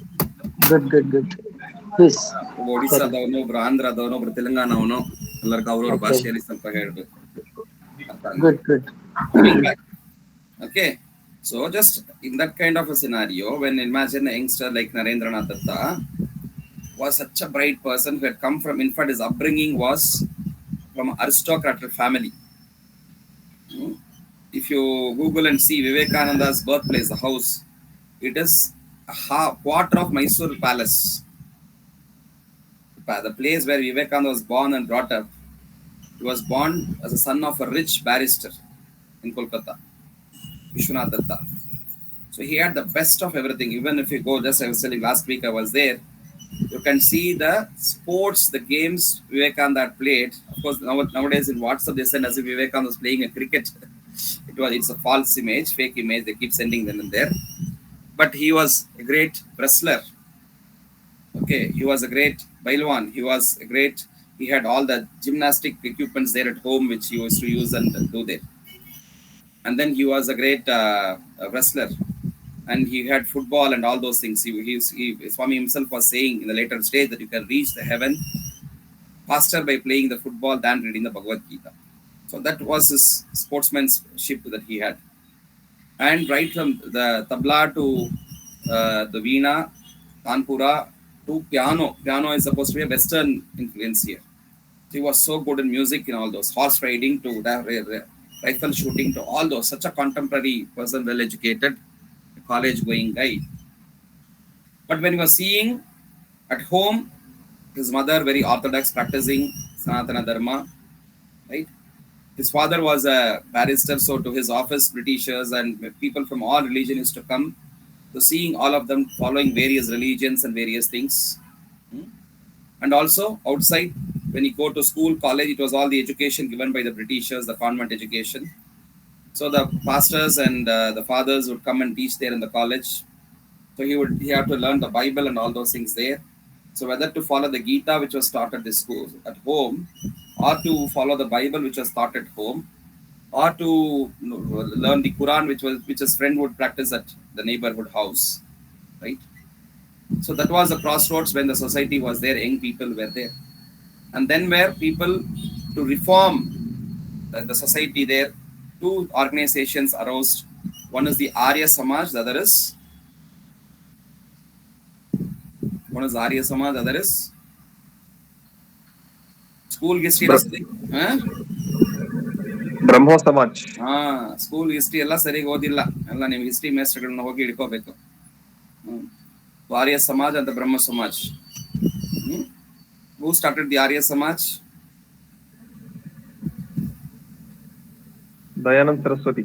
ಒಬ್ಬ ಒಡಿಸ್ಸಾದವನು, ಒಬ್ರು ಆಂಧ್ರದವನು, ಒಬ್ರು ತೆಲಂಗಾಣವನು, ಎಲ್ಲರಿಗೂ ಅವ್ರವ್ರ ಭಾಷೆಯಲ್ಲಿ ಸ್ವಲ್ಪ ಹೇಳ್ಬೇಕು. Okay, so just in that kind of a scenario, when imagine a youngster like Narendranath Datta was such a bright person who had come from, in fact, his upbringing was from an aristocratic family. If you Google and see Vivekananda's birthplace, the house, it is a quarter of Mysore Palace. the place where Vivekananda was born and brought up. He was born as a son of a rich barrister in Kolkata, Vishwanath Datta. So he had the best of everything. Even if you go, just I was telling last week I was there, you can see the sports, the games Vivekananda had played. Of course, nowadays in WhatsApp they send as if Vivekananda was playing a cricket. It's a false image, fake image. They keep sending them in there. But he was a great wrestler. Okay, he was a great bailwan. He had all the gymnastic equipments there at home, which he used to use and do there. And then he was a great wrestler, and he had football and all those things. Swami himself was saying in the later stage that you can reach the heaven faster by playing the football than reading the Bhagavad Gita. So that was his sportsmanship that he had. And right from the tabla to the veena, tanpura to piano. Piano is supposed to be a Western influence here. So he was so good in music and all those. Horse riding to rifle shooting to all those. Such a contemporary person, well educated, college going guy. But when he was seeing at home, his mother very orthodox, practicing Sanatana Dharma, right? His father was a barrister, so to his office, Britishers and people from all religions used to come. So seeing all of them following various religions and various things. And also outside, when he go to school, college, it was all the education given by the Britishers, the convent education. So the pastors and the fathers would come and teach there in the college. So he had to learn the Bible and all those things there. So whether to follow the Gita, which was taught at the school at home, or to follow the Bible, which was taught at home, or to learn the Quran, which his friend would practice at the neighborhood house, right? So that was the crossroads when the society was there, young people were there. And then where people to reform the society there, two organizations arose. One is the Arya Samaj, the other is Arya Samaj, the other is school history. Brahma Samaj. School history ಎಲ್ಲ ಸರಿಯಾಗಿ ಓದಿಲ್ಲ, ಎಲ್ಲ ನೀವು history ಮೇಸ್ಟರ್ಗಳನ್ನ ಹೋಗಿ ಹಿಡ್ಕೋಬೇಕು. Arya Samaj and the Brahma Samaj. Who started the Arya Samaj? Dayanand Saraswati.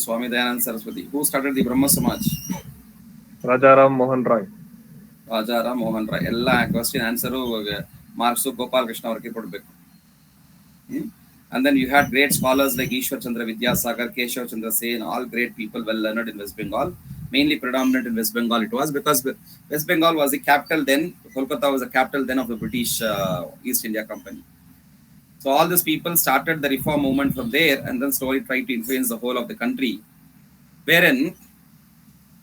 Swami Dayanand Saraswati. Who started the Brahma Samaj? Rajaram Mohan Roy. Rajaram Mohan Rai. ಎಲ್ಲ question answer marks Gopal Krishna ಅವ್ರಿಗೆ ಕೊಡಬೇಕು. And then you had great scholars like Ishwar Chandra Vidyasagar, Keshav Chandra Sen, all great people well learned in West Bengal. Mainly predominant in West Bengal it was, because West Bengal was the capital then. Kolkata was the capital then of the British East India Company. So all these people started the reform movement from there, and then slowly tried to influence the whole of the country, wherein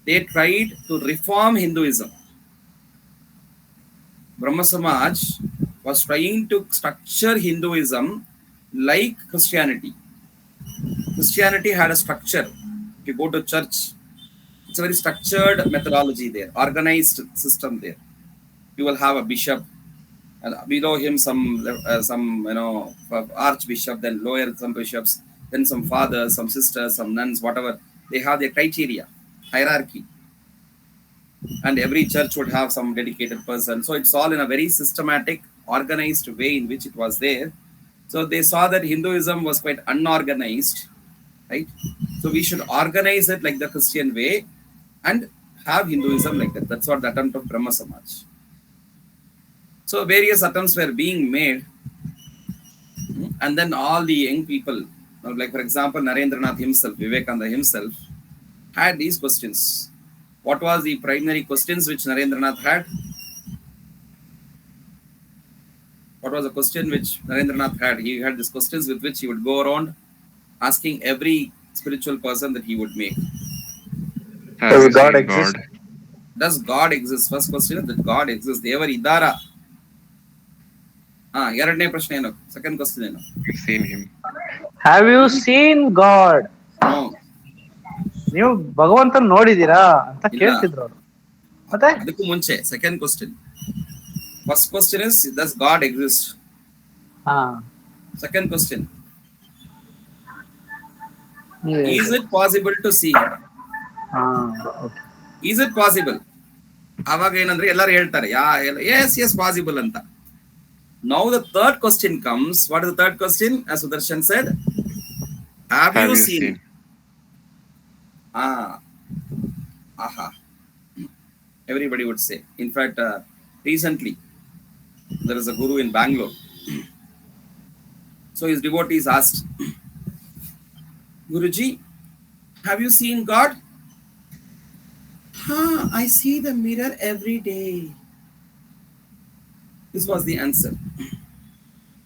they tried to reform Hinduism. Brahma Samaj was trying to structure Hinduism like Christianity. Christianity had a structure. If you go to church, it's a very structured methodology there, organized system there. You will have a bishop, and below him some archbishop, then lower some bishops, then some fathers, some sisters, some nuns, whatever. They have their criteria, hierarchy. And every church would have some dedicated person. So it's all in a very systematic, organized way in which it was there. So they saw that Hinduism was quite unorganized, right? So we should organize it like the Christian way and have Hinduism like that. That's what the attempt of Brahma Samaj. So various attempts were being made, and then all the young people, like for example, Narendranath himself, Vivekananda himself, had these questions. What was the primary questions which Narendranath had? What was the question which Narendranath had? He had these questions with which he would go around asking every spiritual person that he would make. Does God exist? Does God exist? First question is that God exists. Devar idara. ಎರಡನೇ ಪ್ರಶ್ನೆ ಏನು? Second question ಏನು? Seen him. Have you seen God? No. ನೀವು ಭಗವಂತನ ನೋಡಿದೀರಾ ಅಂತ ಕೇಳ್ತಿದ್ರು ಅವರು. ಮತ್ತೆ ಅದಕ್ಕೂ ಮುಂಚೆ second question. First question is, does God exist? Second question, is it possible to see him? Okay. Is it possible? ಅವಾಗ ಏನಂದ್ರೆ ಎಲ್ಲರೂ ಹೇಳ್ತಾರೆ ಎಸ್ ಪಾಸಿಬಲ್ ಅಂತ. Now the third question comes. What is the third question? As Sudarshan said, have you seen? Ah, aha. Everybody would say. In fact, recently, there is a guru in Bangalore. So his devotees asked, Guruji, have you seen God? I see the mirror every day. This was the answer.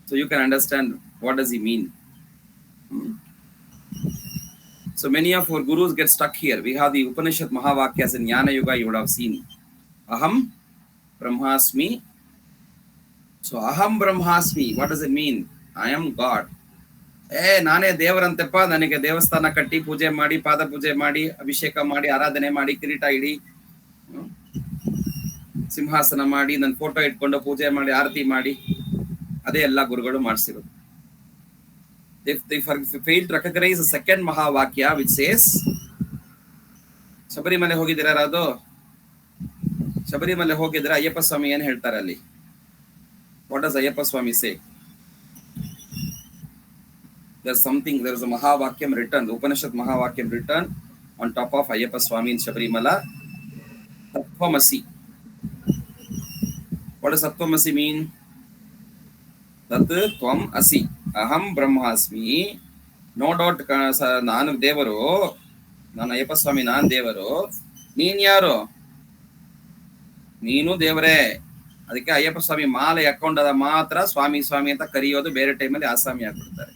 So you can understand what does he mean. So many of our gurus get stuck here. We have the Upanishad Mahavakyas in Jnana Yuga, you would have seen. Aham Brahmasmi. So Aham Brahmasmi, what does it mean? I am God. ನಾನೇ ದೇವರಂತೆಪ್ಪ, ನನಗೆ ದೇವಸ್ಥಾನ ಕಟ್ಟಿ ಪೂಜೆ ಮಾಡಿ, ಪಾದ ಪೂಜೆ ಮಾಡಿ, ಅಭಿಷೇಕ ಮಾಡಿ, ಆರಾಧನೆ ಮಾಡಿ, ಕಿರೀಟ ಇಡಿ, ಸಿಂಹಾಸನ ಮಾಡಿ, ನನ್ನ ಫೋಟೋ ಇಟ್ಕೊಂಡು ಪೂಜೆ ಮಾಡಿ, ಆರತಿ ಮಾಡಿ, ಅದೇ ಎಲ್ಲ ಗುರುಗಳು ಮಾಡಿಸಿರೋದು. They fail to recognize the second Mahavakya which says, Sabarimala ಹೋಗಿದ್ದೀರಾ? ಅದು ಶಬರಿಮಲೆ ಹೋಗಿದ್ರೆ ಅಯ್ಯಪ್ಪ ಸ್ವಾಮಿ ಏನ್ ಹೇಳ್ತಾರೆ ಅಲ್ಲಿ? What does Ayyappa Swami say? There's a Mahavakyam written, the Upanishad Mahavakyam written on top of Ayyappa Swami in Shabarimala. Tattvamasi. What does Tattvamasi mean? Tat Tvam Asi. Aham Brahmasmi. No doubt, Nanu Devaro, Nan Ayyappa Swami Nan Devaro. Neen Yaro. Neenu Devare. ಅದಕ್ಕೆ ಅಯ್ಯಪ್ಪ ಸ್ವಾಮಿ ಮಾಲೆ ಹಾಕೊಂಡಾದ ಮಾತ್ರ ಸ್ವಾಮಿ ಸ್ವಾಮಿ ಅಂತ ಕರೆಯೋದು, ಬೇರೆ ಟೈಮಲ್ಲಿ ಆಸಾಮಿ ಆಗ್ಬಿಡ್ತಾರೆ.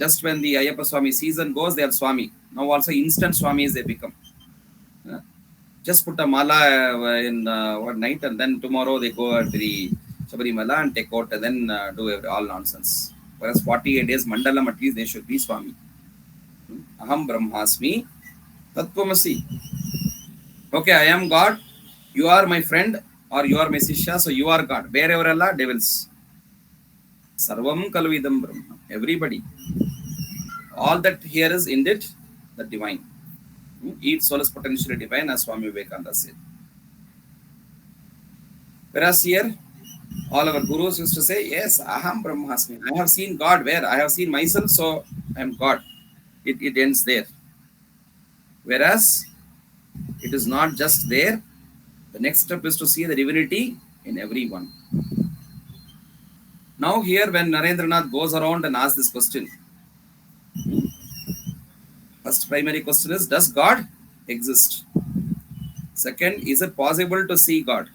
Just when the Ayyappa Swami season goes, they are Swami. Now also instant Swamis they become. Just put a mala in one night and then tomorrow they go to the Shabarimala and take out and then do all nonsense. Whereas 48 days Mandalam at least they should be Swami. Aham Brahmasmi Tattvamasi. Okay, I am God. You are my friend or you are my Sishya, so you are God. Whereverella devils. Sarvam Kalvidam Brahma. Everybody. All that here is indeed the divine. Each soul is potentially divine, as Swami Vivekananda said. Whereas here, all our gurus used to say, yes, Aham Brahmasmi. I have seen God where? I have seen myself, so I am God. It ends there. Whereas, it is not just there. The next step is to see the divinity in everyone. Now here, when Narendranath goes around and asks this question, first primary question is, does God exist? Second, is it possible to see God?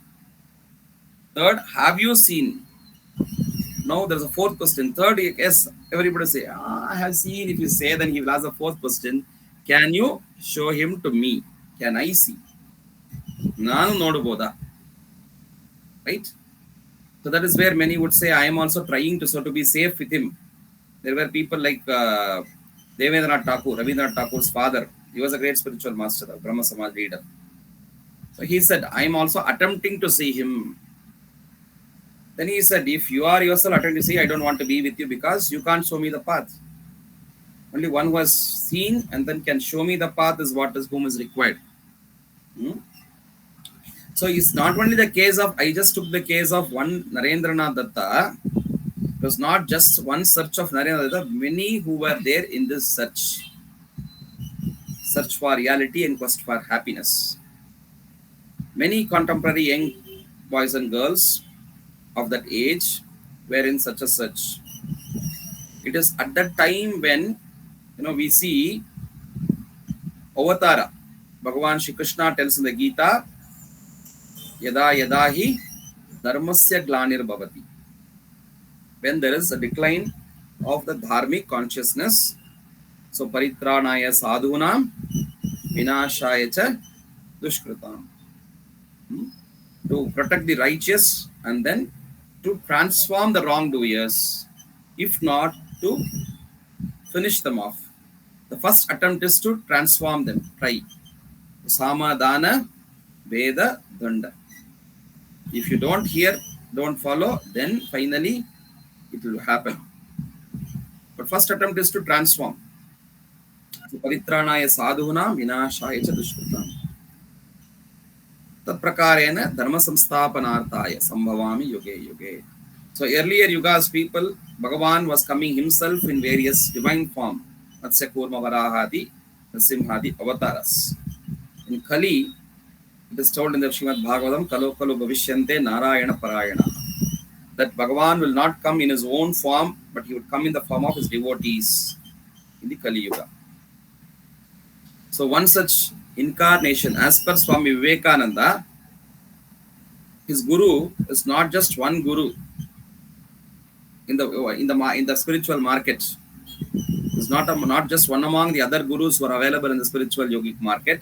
Third, have you seen? Now there's a fourth question. Third, yes, everybody say, I have seen. If you say, then he will ask the fourth question. Can you show him to me? Can I see? Nanu nodaboda. Right? So that is where many would say, I am also trying to be safe with him. There were people like Devendranath Thakur, Rabindranath Thakur's father. He was a great spiritual master, a Brahma Samaj leader. So he said, I am also attempting to see him. Then he said, if you are yourself attempting to see, I don't want to be with you because you can't show me the path. Only one who has seen and then can show me the path is whom is required. So it's not only the case of, I just took the case of one Narendranath Datta. It was not just one search of Narendranath Datta, many who were there in this search for reality and quest for happiness. Many contemporary young boys and girls of that age were in such a search. It is at that time when, we see Avatara. Bhagavan Shri Krishna tells in the Gita, Yada yada hi dharmasya glanir bhavati. When there is a decline of the dharmic consciousness, so paritranaya sadhunam vinashaya cha dushkritam. To protect the righteous and then to transform the wrongdoers, if not to finish them off. The first attempt is to transform them. Try. Samadana Veda Danda. If you don't hear, don't follow, then finally it will happen. But first attempt is to transform. Paritranaya sadhunam vinashaya cha dushkritam. Tat prakarena dharma samsthapanarthaya sambhavami yuge yuge. So earlier Yugas people, Bhagavan was coming himself in various divine form. Matsya Kurma Varahadi, Simhadi avatars. In Kali, it is told in the Srimad Bhagavatam, Kalo Kalo Bhavishyante Narayana Parayana. That Bhagavan will not come in his own form, but he would come in the form of his devotees in the Kali Yuga. So one such incarnation, as per Swami Vivekananda, his guru is not just one guru in the spiritual market. It's not just one among the other gurus who are available in the spiritual yogic market.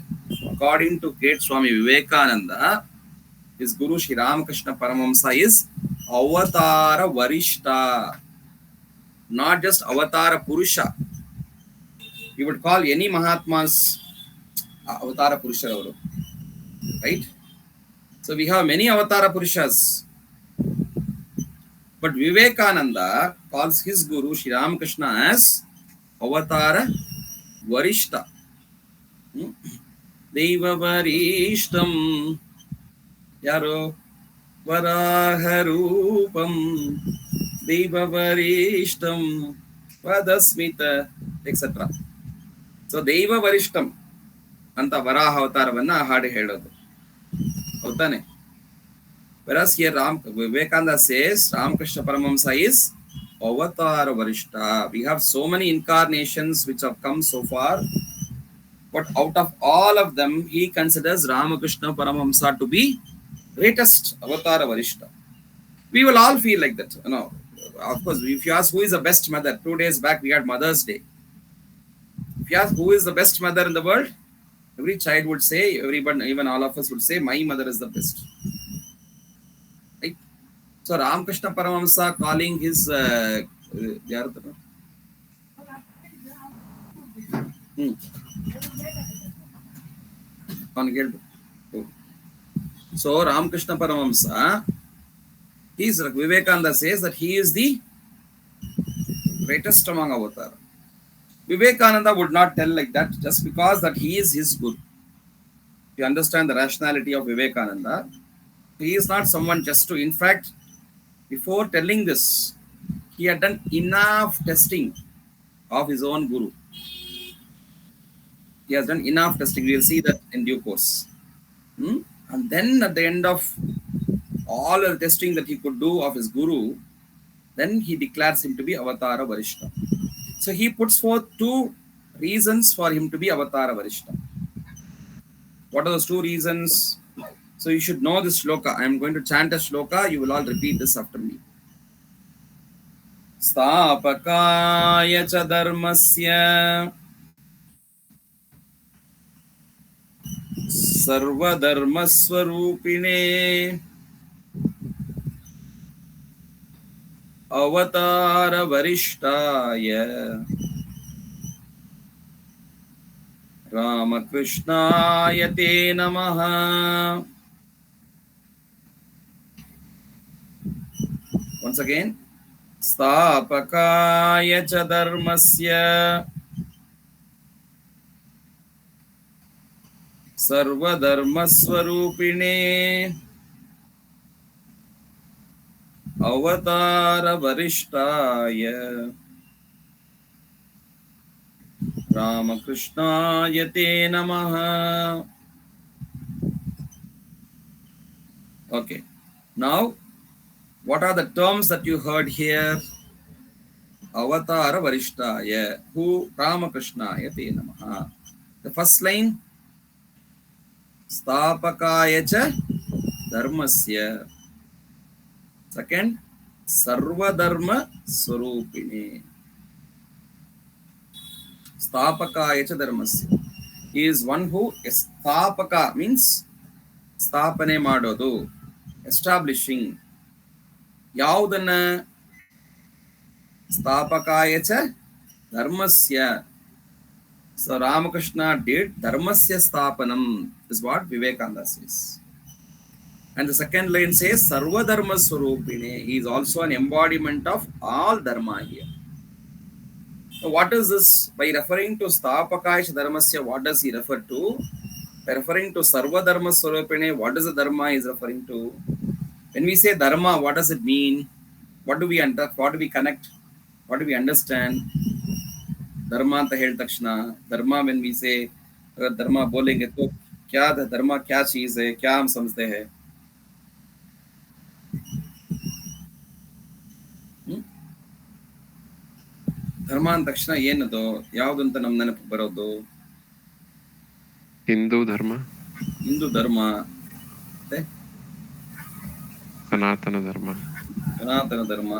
According to great Swami Vivekananda, his guru Shri Ramkrishna Paramahamsa is Avatara Varishta, not just Avatara Purusha. You would call any Mahatmas Avatara Purusha, right? So we have many Avatara Purushas. But Vivekananda calls his guru Shri Ramkrishna as Avatara Varishta. Deva Varishtam Yaro Varaharupam Deva Varishtam Vadasmita, etc. So Deva Varishtam Anta Varaha Avataravana Hadi Hedodu. Hotane. Whereas here Vivekananda says Ramkrishna Paramahamsa is Avatara Varishta. We have so many incarnations which have come so far, but out of all of them, he considers Ramakrishna Paramahamsa to be greatest Avatara Varishta. We will all feel like that. Of course, if you ask who is the best mother, 2 days back we had Mother's Day. If you ask who is the best mother in the world, every child would say, everybody, even all of us would say, my mother is the best. Right? So Ramakrishna Paramahamsa calling his So Ramakrishna Paramahamsa, Vivekananda says that he is the greatest among avatars. Vivekananda would not tell like that just because that he is his guru. You understand the rationality of Vivekananda. He is not someone just to, in fact, before telling this, he had done enough testing of his own guru. He has done enough testing. We will see that in due course. And then at the end of all the testing that he could do of his guru, then he declares him to be Avatara Varishta. So he puts forth 2 reasons for him to be Avatara Varishta. What are those 2 reasons? So you should know this shloka. I am going to chant a shloka. You will all repeat this after me. Stapakaya cha dharmasya sarva dharma swarupine Avatara Varishtaya Ramakrishnaya Te Namaha. Once again, Stapakaya cha dharmasya sarva dharma swarupine Avatara Varishtaya Ramakrishnaya Te Namaha. Okay. Now, what are the terms that you heard here? Avatara Varishtaya. Who? Ramakrishnaya Te Namaha. The first line, Stapakaya cha dharmasya. Second, Sarva Dharma Swarupine. Stapakaya cha dharmasya. He is one who Stapaka means Stapane Madodu, establishing. Yaudana Stapakaya cha dharmasya. So Ramakrishna did dharmasya stapanam, is what Vivekananda says. And the second line says Sarva Dharma Swarupine. He is also an embodiment of all dharma here. So what is this? By referring to Stapakaya Dharmasya, what does he refer to? By referring to Sarva Dharma Swarupine, what is the dharma he is referring to? When we say dharma, what does it mean? what do we connect? What do we understand? Dharma anta held takshana, dharma, when we say dharma bolenge to kya dharma kya cheez hai, kya hum samjhte hai? ಧರ್ಮ ಅಂದ ತಕ್ಷಣ ಏನದು, ಯಾವ್ದಂತ ನಮ್ ನೆನಪು ಬರೋದು? ಹಿಂದೂ ಧರ್ಮ, ಹಿಂದೂ ಧರ್ಮ, ಮತ್ತೆ ಸನಾತನ ಧರ್ಮ, ಸನಾತನ ಧರ್ಮ,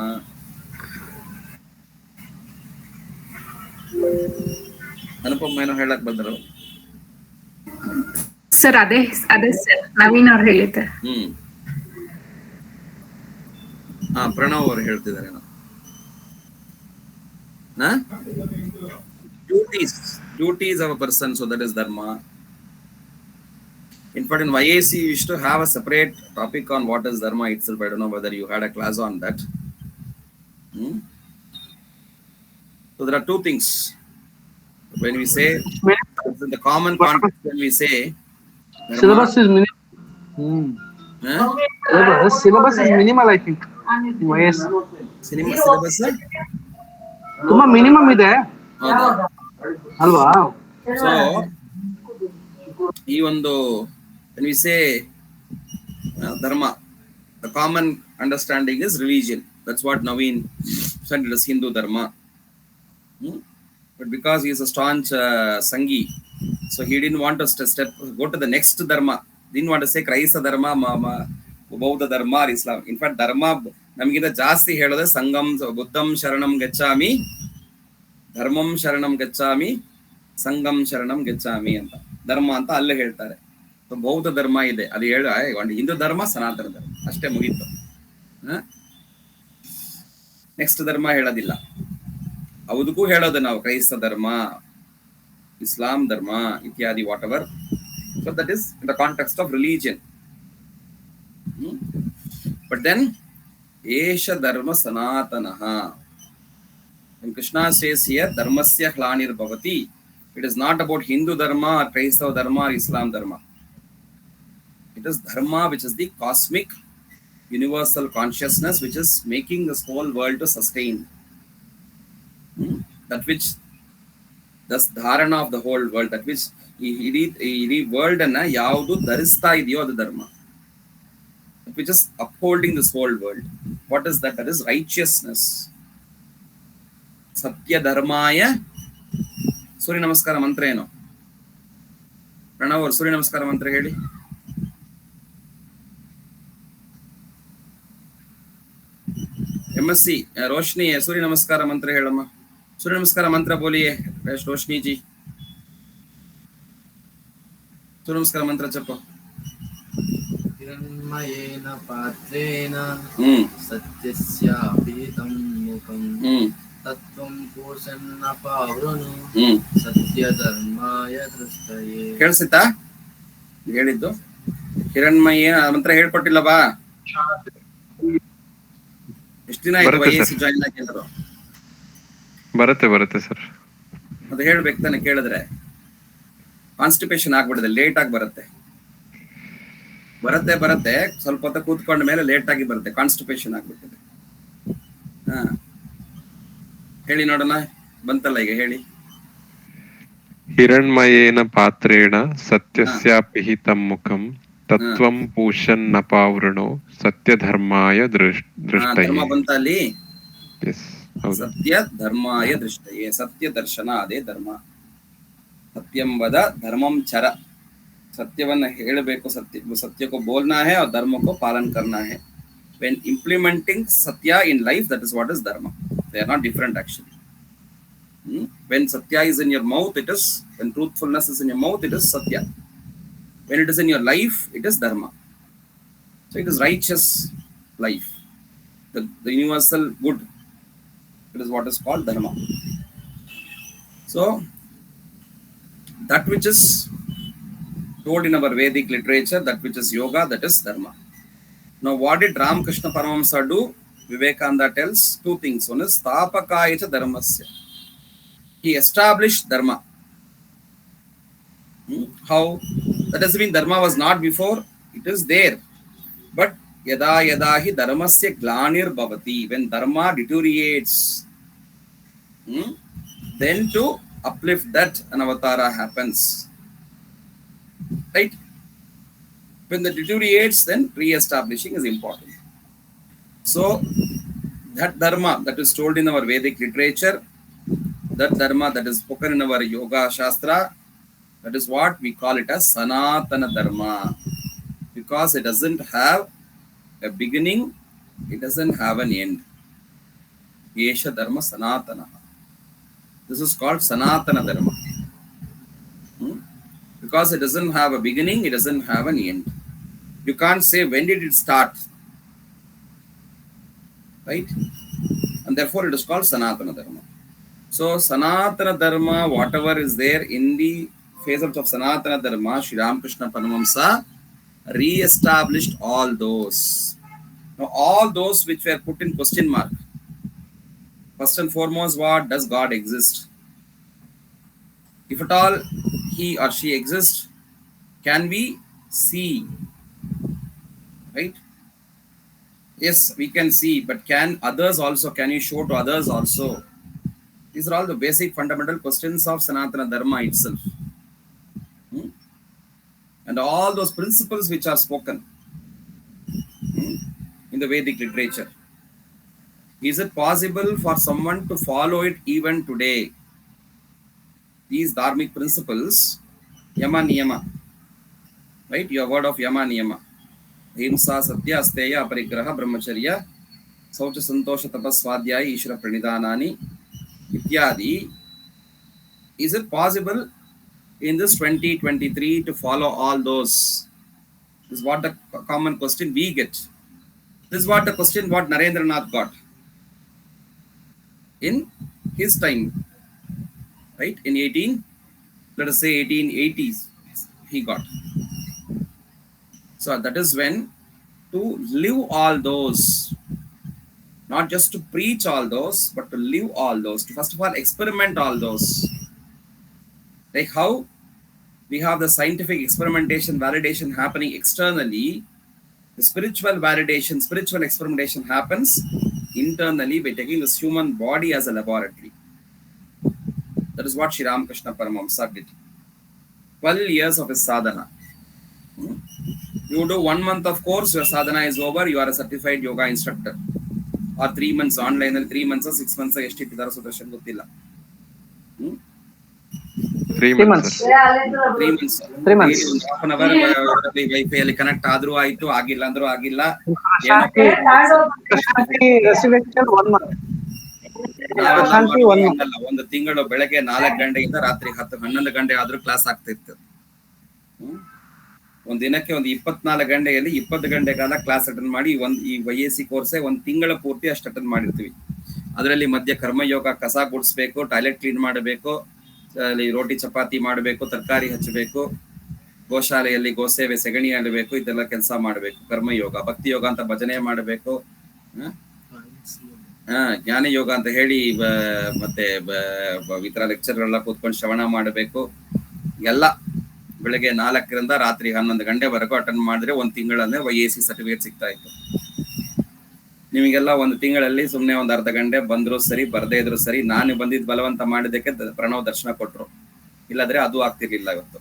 ಅನುಪಮ ಏನೋ ಹೇಳಕ್ ಬಂದರು. ಸರ್ ಅದೇ ಸರ್ ನವೀನ್ ಅವ್ರು ಹೇಳಿದ್ದೆ. ಪ್ರಣವ್ ಅವರು ಹೇಳ್ತಿದ್ದಾರೆ. Duties of a person, so that is dharma. In fact, in YAC, we used to have a separate topic on what is dharma itself. I don't know whether you had a class on that. So there are two things. When we say, in the common context, when we say dharma, syllabus is minimal. Syllabus is minimal, I think. YAC. Syllabus? ತುಂಬಾ minimum ಇದೆ ಅಲ್ವಾ? So ಈ ಒಂದು when we say dharma, the common understanding is religion. That's what Naveen said, it is Hindu dharma. But because he is a staunch Sanghi, so he didn't want us to go to the next dharma. Didn't want to say Kraista dharma, Bauddha dharma or Islam. In fact, dharma ನಮಗಿಂತ ಜಾಸ್ತಿ ಹೇಳೋದು ಸಂಗಂ ಬುದ್ಧಂ ಶರಣಂ ಗಚ್ಚಾಮಿ, ಧರ್ಮಂ ಶರಣಂ ಗಚ್ಚಾಮಿ, ಸಂಗಂ ಶರಣಂ ಗಚ್ಚಾಮಿ ಅಂತ ಧರ್ಮ ಅಂತ ಅಲ್ಲೇ ಹೇಳ್ತಾರೆ. ಬೌದ್ಧ ಧರ್ಮ ಇದೆ, ಅದು ಒಂದು ಹಿಂದೂ ಧರ್ಮ, ಸನಾತನ ಧರ್ಮ, ಅಷ್ಟೇ ಮುಗೀತು. ನೆಕ್ಸ್ಟ್ ಧರ್ಮ ಹೇಳೋದಿಲ್ಲ. ಅವದಕ್ಕೂ ಹೇಳೋದು ನಾವು ಕ್ರೈಸ್ತ ಧರ್ಮ, ಇಸ್ಲಾಂ ಧರ್ಮ ಇತ್ಯಾದಿ, whatever. So that is in the context of religion. But then Esha dharma sanatanaha. When Krishna says here, dharmasya hlanir bhavati, it is not about Hindu dharma or Kraistava dharma or Islam dharma. It is dharma which is the cosmic universal consciousness which is making this whole world to sustain. That which does dharana of the whole world, that which ಇಡೀ world ಅನ್ನ ಯಾವುದು ಧರಿಸ್ತಾ ಇದೆಯೋ ಅದು ಧರ್ಮ. Which is upholding this whole world. What is that? That is righteousness. Satya dharmaya. Surya namaskara mantra eno? Pranav, Surya namaskara mantra heli. MSc Roshni, Surya namaskara mantra helama. Surya namaskara mantra boliye Roshni ji. Surya namaskara mantra chappo. हिरण्मयेन पात्रेण सत्यस्य पीतं मुखं तत्त्वं पोषन्नपावृणु सत्यधर्माय दृष्टये. ಕೇಳಿಸಿತಾ ಹೇಳಿದ್ದು? ಹಿರಣ್ಮಯ ಮಂತ್ರ ಹೇಳ್ಕೊಟ್ಟಿಲ್ಲ ಬಾ? ಎಷ್ಟು ದಿನ ಆಯ್ತು YAC join ಆಗಿದ್ರು? ಬರುತ್ತೆ ಸರ್. ಅದು ಹೇಳ್ಬೇಕು ತಾನೆ, ಕೇಳಿದ್ರೆ ಕಾನ್ಸ್ಟಿಪೇಷನ್ ಆಗ್ಬಿಡುತ್ತೆ, ಲೇಟ್ ಆಗಿ ಬರುತ್ತೆ. ಸ್ವಲ್ಪ ಹೊತ್ತ ಕೂತ್ಕೊಂಡ ಮೇಲೆ ಲೇಟ್ ಆಗಿ ಬರುತ್ತೆ, ಕಾನ್ಸ್ಟಿಪೇಷನ್ ಆಗ್ಬಿಟ್ಟಿದೆ. ಹೇಳಿ ನೋಡೋಣ, ಬಂತಲ್ಲ ಈಗ, ಹೇಳಿ. ಹಿರಣ್ಮಯೇನ ಪಾತ್ರೇಣ ಸತ್ಯಸ್ಯ ಪಿಹಿತಂ ಮುಖಂ ತತ್ವಂ ಪೂಷನ್ನಪಾವೃಣೋ ಸತ್ಯಧರ್ಮಾಯ ದೃಷ್ಟಯೇ. ಧರ್ಮ ಬಂತ ಅಲ್ಲಿ? ಸತ್ಯ ಧರ್ಮಾಯ ದೃಷ್ಟಯೇ. ಸತ್ಯ ದರ್ಶನ, ಅದೇ ಧರ್ಮ. ಸತ್ಯಂ ವದ ಧರ್ಮಂ ಚರ. सत्यवन्न हेळबेकु, सत्य को बोलना है और धर्म को पालन करना है. When implementing satya in life, that is what is dharma. They are not different actually. When satya is in your mouth, it is, when truthfulness is in your mouth, it is satya. When it is in your life, it is dharma. So it is righteous life, the universal good. It is what is called dharma. So that which is told in our Vedic literature, that which is yoga, that is dharma. Now what did Ramkrishna Paramahamsa do? Vivekananda tells two things. One is Stapakaya cha dharmasya. He established dharma. How? That doesn't mean dharma was not before. It is there. But Yada yada hi dharmasya glanir bhavati. When dharma deteriorates, then to uplift that an avatara happens. Right? When the deteriorates, then re-establishing is important. So that dharma that is told in our Vedic literature, that dharma that is spoken in our yoga shastra, that is what we call it as Sanatana Dharma. Because it doesn't have a beginning, it doesn't have an end. Yesha Dharma Sanatana. This is called Sanatana Dharma. Because it doesn't have a beginning, it doesn't have an end. You can't say when did it start. Right? And therefore it is called Sanatana Dharma. So Sanatana Dharma, whatever is there in the phase of Sanatana Dharma, Shri Ramkrishna Paramahamsa re-established all those. Now all those which were put in question mark. First and foremost, what does God exist? If at all he or she exists, can we see? Right? Yes, we can see, but can others also? Can you show to others also? These are all the basic fundamental questions of Sanatana Dharma itself. And all those principles which are spoken in the Vedic literature. Is it possible for someone to follow it even today? These dharmic principles, Yama Niyama, right? You have heard of Yama Niyama. Himsa, Satya, Asteya, Aparigraha, Brahmacharya, Saucha, Santosha, Tapas, Swadhyaya, Ishra, Pranidhanani, Ityadi. Is it possible in this 2023 to follow all those? This is what the common question we get. This is what the question what Narendranath got in his time, right? In 1880s, he got. So that is when to live all those, not just to preach all those, but to live all those, to first of all experiment all those. Like how we have the scientific experimentation, validation happening externally, the spiritual validation, spiritual experimentation happens internally by taking this human body as a laboratory. That is what Shri Ramkrishna Paramahamsa did. 12 years of his sadhana. You do 1 month of course, your sadhana is over, you are a certified yoga instructor. Or 3 months online, 3 months or 6 months, 3 months. 3 months. 3 months. Half an hour Wi-Fi connect ಆದ್ರೂ ಆಯ್ತು, ಆಗಿಲ್ಲ ಅಂದ್ರೂ ಆಗಿಲ್ಲ. Residential 1 month. ಒಂದು ತಿಂಗಳು ಬೆಳಗ್ಗೆ 4 ಗಂಟೆಯಿಂದ ರಾತ್ರಿ 10-11 ಗಂಟೆ ಆದ್ರೂ ಕ್ಲಾಸ್ ಆಗ್ತಿತ್ತು. ಒಂದ್ ದಿನಕ್ಕೆ ಒಂದು 24 ಗಂಟೆಯಲ್ಲಿ 20 ಗಂಟೆ ಕಾಲ ಕ್ಲಾಸ್ ಅಟೆಂಡ್ ಮಾಡಿ ಈ YAC ಕೋರ್ಸೇ ಒಂದು ತಿಂಗಳ ಪೂರ್ತಿ ಅಷ್ಟು ಅಟೆಂಡ್ ಮಾಡಿರ್ತೀವಿ. ಅದರಲ್ಲಿ ಮಧ್ಯ ಕರ್ಮಯೋಗ, ಕಸ ಗುಡಿಸ್ಬೇಕು, ಟಾಯ್ಲೆಟ್ ಕ್ಲೀನ್ ಮಾಡಬೇಕು, ಅಲ್ಲಿ ರೋಟಿ ಚಪಾತಿ ಮಾಡಬೇಕು, ತರಕಾರಿ ಹಚ್ಚಬೇಕು, ಗೋಶಾಲೆಯಲ್ಲಿ ಗೋಸೇವೆ ಸೆಗಣಿ ಅಲ್ಲಬೇಕು, ಇದೆಲ್ಲ ಕೆಲಸ ಮಾಡಬೇಕು. ಕರ್ಮಯೋಗ, ಭಕ್ತಿ ಯೋಗ ಅಂತ ಭಜನೆ ಮಾಡಬೇಕು, ಜ್ಞಾನ ಯೋಗ ಅಂತ ಹೇಳಿ ಮತ್ತೆ ಈ ತರ ಲೆಕ್ಚರ್ಗಳೆಲ್ಲ ಕೂತ್ಕೊಂಡು ಶ್ರವಣ ಮಾಡಬೇಕು. ಎಲ್ಲ ಬೆಳಗ್ಗೆ 4 ರಿಂದ ರಾತ್ರಿ 11 ಗಂಟೆವರೆಗೂ ಅಟೆಂಡ್ ಮಾಡಿದ್ರೆ ಒಂದು ತಿಂಗಳಲ್ಲೇ YAC ಸರ್ಟಿಫಿಕೇಟ್ ಸಿಗ್ತಾ ಇತ್ತು. ನಿಮಗೆಲ್ಲ ಒಂದು ತಿಂಗಳಲ್ಲಿ ಸುಮ್ಮನೆ ಒಂದು ಅರ್ಧ ಗಂಟೆ ಬಂದ್ರು ಸರಿ, ಬರ್ದೇ ಇದ್ರು ಸರಿ. ನಾನು ಬಂದಿದ್ದು ಬಲವಂತ ಮಾಡಿದ್ದಕ್ಕೆ ಪ್ರಣವ್ ದರ್ಶನ ಕೊಟ್ರು, ಇಲ್ಲಾದ್ರೆ ಅದು ಆಗ್ತಿರ್ಲಿಲ್ಲ. ಇವತ್ತು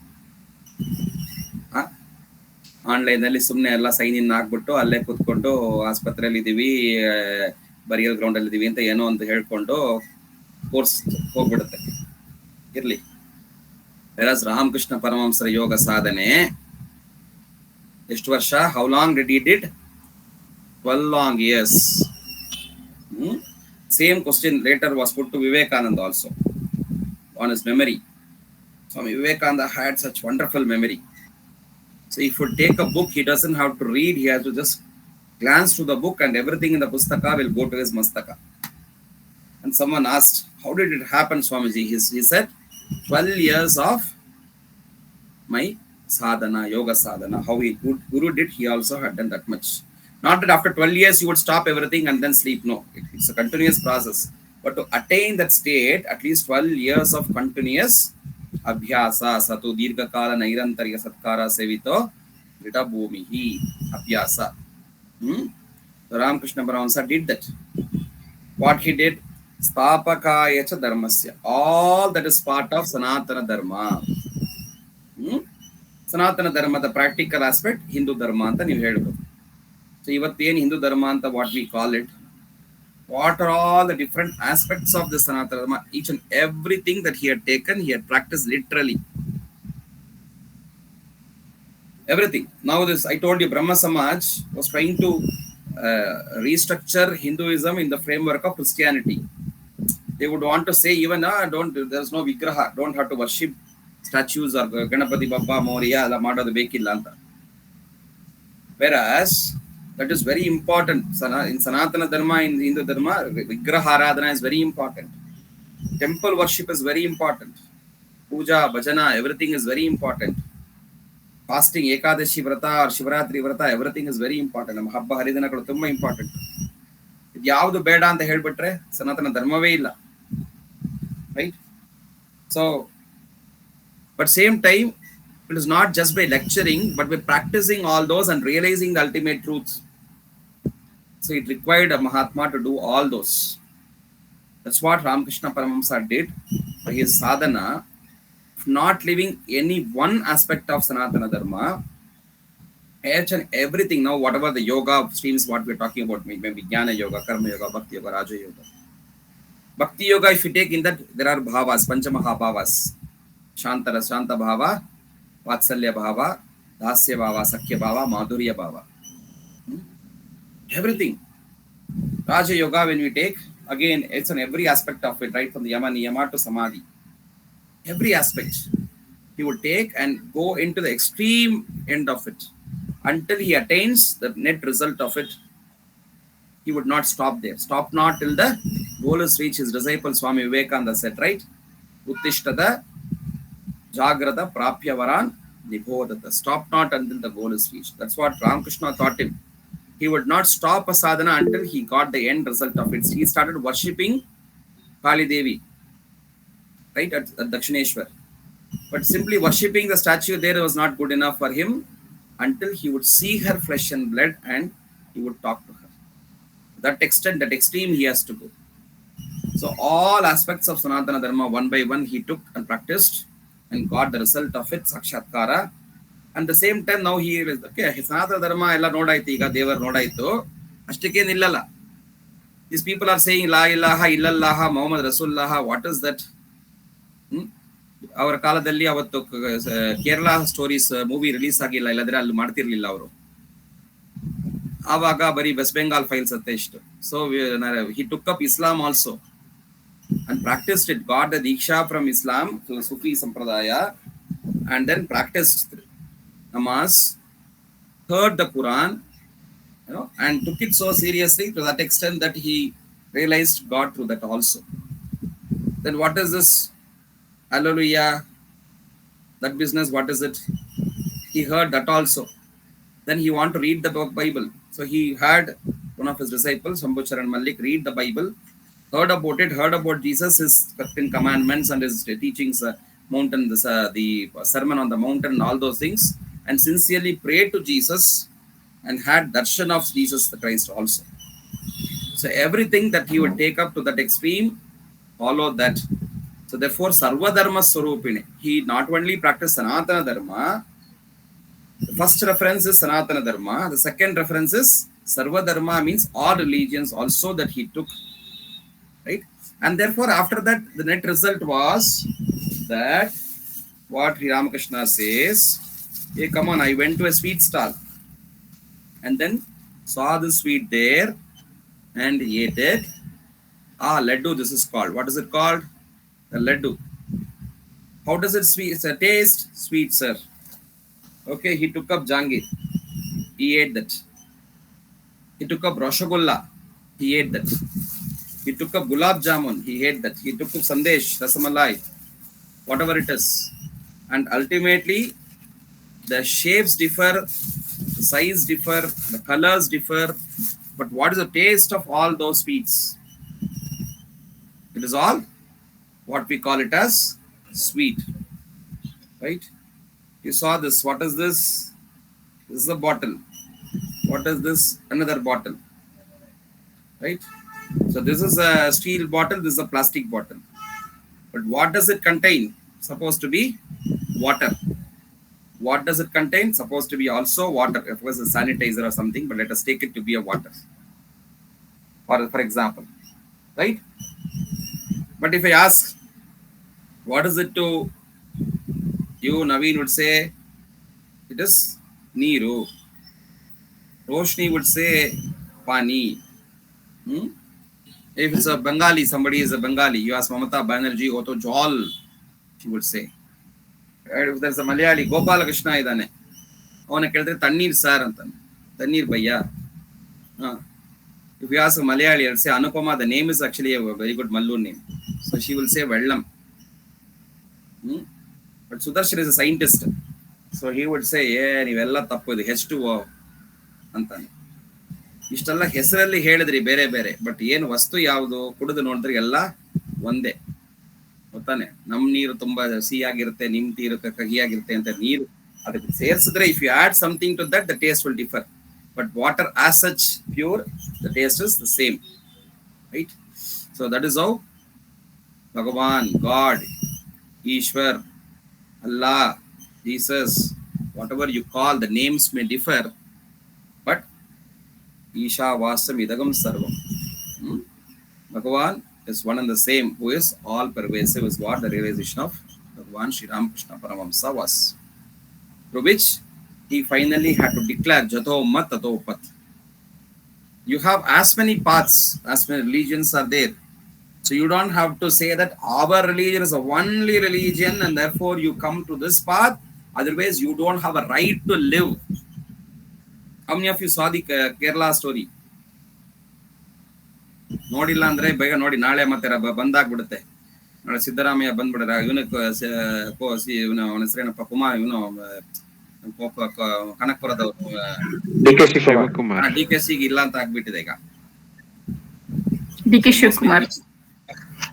ಆನ್ಲೈನ್ ಅಲ್ಲಿ ಸುಮ್ಮನೆ ಎಲ್ಲ ಸೈನ್ ಇನ್ ಆಗ್ಬಿಟ್ಟು ಅಲ್ಲೇ ಕೂತ್ಕೊಂಡು ಆಸ್ಪತ್ರೆಯಲ್ಲಿ ಇದೀವಿ, ಬರಿಯಲ್ ಗ್ರೌಂಡ್ ಅಲ್ಲಿ ಇದೀವಿ ಅಂತ ಏನೋ ಒಂದು ಹೇಳ್ಕೊಂಡು ಕೋರ್ಸ್ ಹೋಗ್ಬಿಡುತ್ತೆ. ಇರ್ಲಿ. ರಾಮಕೃಷ್ಣ ಪರಮಹಂಸರ ಯೋಗ ಸಾಧನೆ ಎಷ್ಟು ವರ್ಷ? How long did he did? 12 long years. Same question later was put to Vivekananda also on his memory. Swami Vivekananda had such wonderful memory. So if you take a book, he doesn't have to read, he has to just glance to the book and everything in the pustaka will go to his mastaka. And someone asked, how did it happen, Swamiji? He said, 12 years of my sadhana, yoga sadhana. How Guru did, he also had done that much. Not that after 12 years you would stop everything and then sleep. No, it's a continuous process. But to attain that state, at least 12 years of continuous abhyasa, satu dirghakala nairantarya satkara sevito vrita bhumihi abhyasa. So Ramkrishna Paramahamsa did that. What he did? Stapakaya cha dharmasya. All that is part of Sanatana Dharma. Sanatana Dharma, the practical aspect, Hindu Dharma anta ನೀವು ಹೇಳ್ಬೋದು. So ಇವತ್ತೇನು Hindu Dharma anta what we call it, what are all the different aspects of the Sanatana Dharma, each and everything that he had taken, he had practiced literally. Everything. Now this, I told you, Brahma Samaj was trying to restructure Hinduism in the framework of Christianity. They would want to say even, there's no Vigraha, don't have to worship statues or Ganapati Bappa, Moria, alla ಮಾಡೋದು ಬೇಕಿಲ್ಲ ಅಂತ. Whereas, that is very important. In Sanatana Dharma, in Hindu Dharma, Vigraha Aradhana is very important. Temple worship is very important. Puja, Bhajana, everything is very important. Fasting, Ekadashi Vrata or Shivaratri Vrata, everything is very important. ನಮ್ಮ ಹಬ್ಬ ಹರಿದಿನಗಳು ತುಂಬಾ important. ಇದು ಯಾವುದು ಬೇಡ ಅಂತ ಹೇಳ್ಬಿಟ್ರೆ ಸನಾತನ ಧರ್ಮವೇ ಇಲ್ಲ. Right? So, but same time, it is not just by lecturing, but by practicing all those and realizing the ultimate truths. So it required a Mahatma to do all those. That's what Ramkrishna Paramahamsa did by his sadhana, not leaving any one aspect of Sanatana Dharma, each and everything. Now, whatever the yoga streams, what we're talking about, maybe Jnana Yoga, Karma Yoga, Bhakti Yoga, Raja Yoga. Bhakti Yoga, if you take in that, there are bhavas, Panchamaha bhavas. Shantara, Shanta Bhava, Vatsalya Bhava, Dasya Bhava, Sakhya Bhava, Madhurya Bhava. Everything. Raja Yoga, when we take, again, it's on every aspect of it, right from the Yama, Niyama to Samadhi. Every aspect he would take and go into the extreme end of it until he attains the net result of it. He would not stop there. Stop not till the goal is reached. His disciple Swami Vivekananda said, right? Uttishtada Jagrata Prapya Varan Nibodata. Stop not until the goal is reached. That's what Ramkrishna taught him. He would not stop a sadhana until he got the end result of it. He started worshipping Kali Devi, right, at Dakshineshwar. But simply worshipping the statue there was not good enough for him until he would see her flesh and blood and he would talk to her. That extent, that extreme he has to go. So all aspects of Sanatana Dharma, one by one, he took and practiced and got the result of it, Sakshatkara. And the same time, now he is, okay, Sanatana Dharma, ella nodaitu, iga devar nodaitu, ashtike nillala. These people are saying, La ilaha illallah, Muhammad Rasulullah, what is that? ಅವರ ಕಾಲದಲ್ಲಿ ಅವತ್ತು Kerala stories movie release ಆಗಿಲ್ಲ, ಇಲ್ಲದ್ರೆ ಅಲ್ಲಿ ಮಾಡ್ತಿರ್ಲಿಲ್ಲ ಅವರು. ಆವಾಗ ಬರೀ West Bengal files ಅಂತ ಇಷ್ಟು. So he took up Islam also and practiced it, got the Diksha from Islam to Sufi Sampradaya, and then practiced namaz, heard the Quran, and took it so seriously to that extent that he realized God through that also. Then what is this? Hallelujah, that business, what is it? He heard that also. Then he wanted to read the Bible. So he had one of his disciples, Shambhucharan Malik, read the Bible, heard about it, heard about Jesus, his 13 commandments and his teachings, mountain, the sermon on the mountain, and all those things, and sincerely prayed to Jesus and had darshan of Jesus the Christ also. So everything that he would take up to that extreme, follow that. So therefore, Sarva Dharma Swarupine. He not only practiced Sanatana Dharma, the first reference is Sanatana Dharma, the second reference is Sarva Dharma, means all religions also that he took, right? And therefore, after that, the net result was that what Ramakrishna says, hey, come on, I went to a sweet stall and then saw the sweet there and ate it. Laddu, this is called. What is it called? The laddu. How does it sweet? It's a taste sweet, sir. Okay, he took up jangir. He ate that. He took up rasgulla. He ate that. He took up gulab jamun. He ate that. He took up sandesh, rasamalai, whatever it is. And ultimately, the shapes differ, the size differ, the colors differ. But what is the taste of all those sweets? It is all what we call it as sweet, right? You saw this. What is this? This is a bottle. What is this? Another bottle, right? So this is a steel bottle, this is a plastic bottle. But what does it contain? Supposed to be water. What does it contain? Supposed to be also water. Of course, a sanitizer or something, but let us take it to be a water. For example, right? But if I ask, what is it to you, Naveen would say, it is Neeru. Roshni would say, Pani. If it's a Bengali, somebody is a Bengali, you ask Mamata Banerjee, Oto Jol, she would say. If there's a Malayali, Gopala Krishna idane. Avana keltre Tannir sir antane. Tannir bhaiya. If you ask a Malayali, I'll say Anupama, the name is actually a very good Mallu name. So she will say Vellam. But Sudarshan is a scientist. So he would say, yeah, ನೀವೆಲ್ಲ ತಪ್ಪು ಇದು H2O ಅಂತಾನೆ. ಇಷ್ಟೆಲ್ಲ ಹೆಸರಲ್ಲಿ ಹೇಳಿದ್ರಿ ಬೇರೆ ಬೇರೆ, but ಏನು ವಸ್ತು ಯಾವುದು ಕುಡಿದು ನೋಡಿದ್ರೆ ಎಲ್ಲ ಒಂದೇ ಗೊತ್ತಾನೆ. ನಮ್ ನೀರು ತುಂಬಾ ಸಿಹಿಯಾಗಿರುತ್ತೆ, ನಿಮ್ ನೀರು ಕಹಿಯಾಗಿರುತ್ತೆ ಅಂತ ನೀರು ಅದಕ್ಕೆ ಸೇರಿಸಿದ್ರೆ, if you add something to that, the taste will differ. But water as such pure, the taste is the same, right? So that is how Bhagavan, God, Ishwar, Allah, Jesus, whatever you call, the names may differ, but Isha Vasam Idagam Sarvam. Bhagavan is one and the same, who is all pervasive, is what the realization of Bhagavan Shri Ramkrishna Paramamsa was, through which he finally had to declare Jato Mat Tato Pat. You have as many paths, as many religions are there. So you don't have to say that our religion is the only religion and therefore you come to this path. Otherwise, you don't have a right to live. How many of you saw the Kerala story? ನೋಡಿಲ್ಲ ಅಂದ್ರೆ ಬೇಗ ನೋಡಿ, ನಾಳೆ ಮತ್ತೆ ಬಂದಾಗ್ಬಿಡುತ್ತೆ. ನಾಳೆ ಸಿದ್ದರಾಮಯ್ಯ ಬಂದ್ಬಿಡ್ರ, ಇವನ ಅವನ ಹೆಸರೇನಪ್ಪ, ಕುಮಾರ್, ಇವನು ಕನಕಪುರದವರು DK ಇಲ್ಲ ಅಂತ ಆಗ್ಬಿಟ್ಟಿದೆ ಈಗ. DK ಶಿವಕುಮಾರ್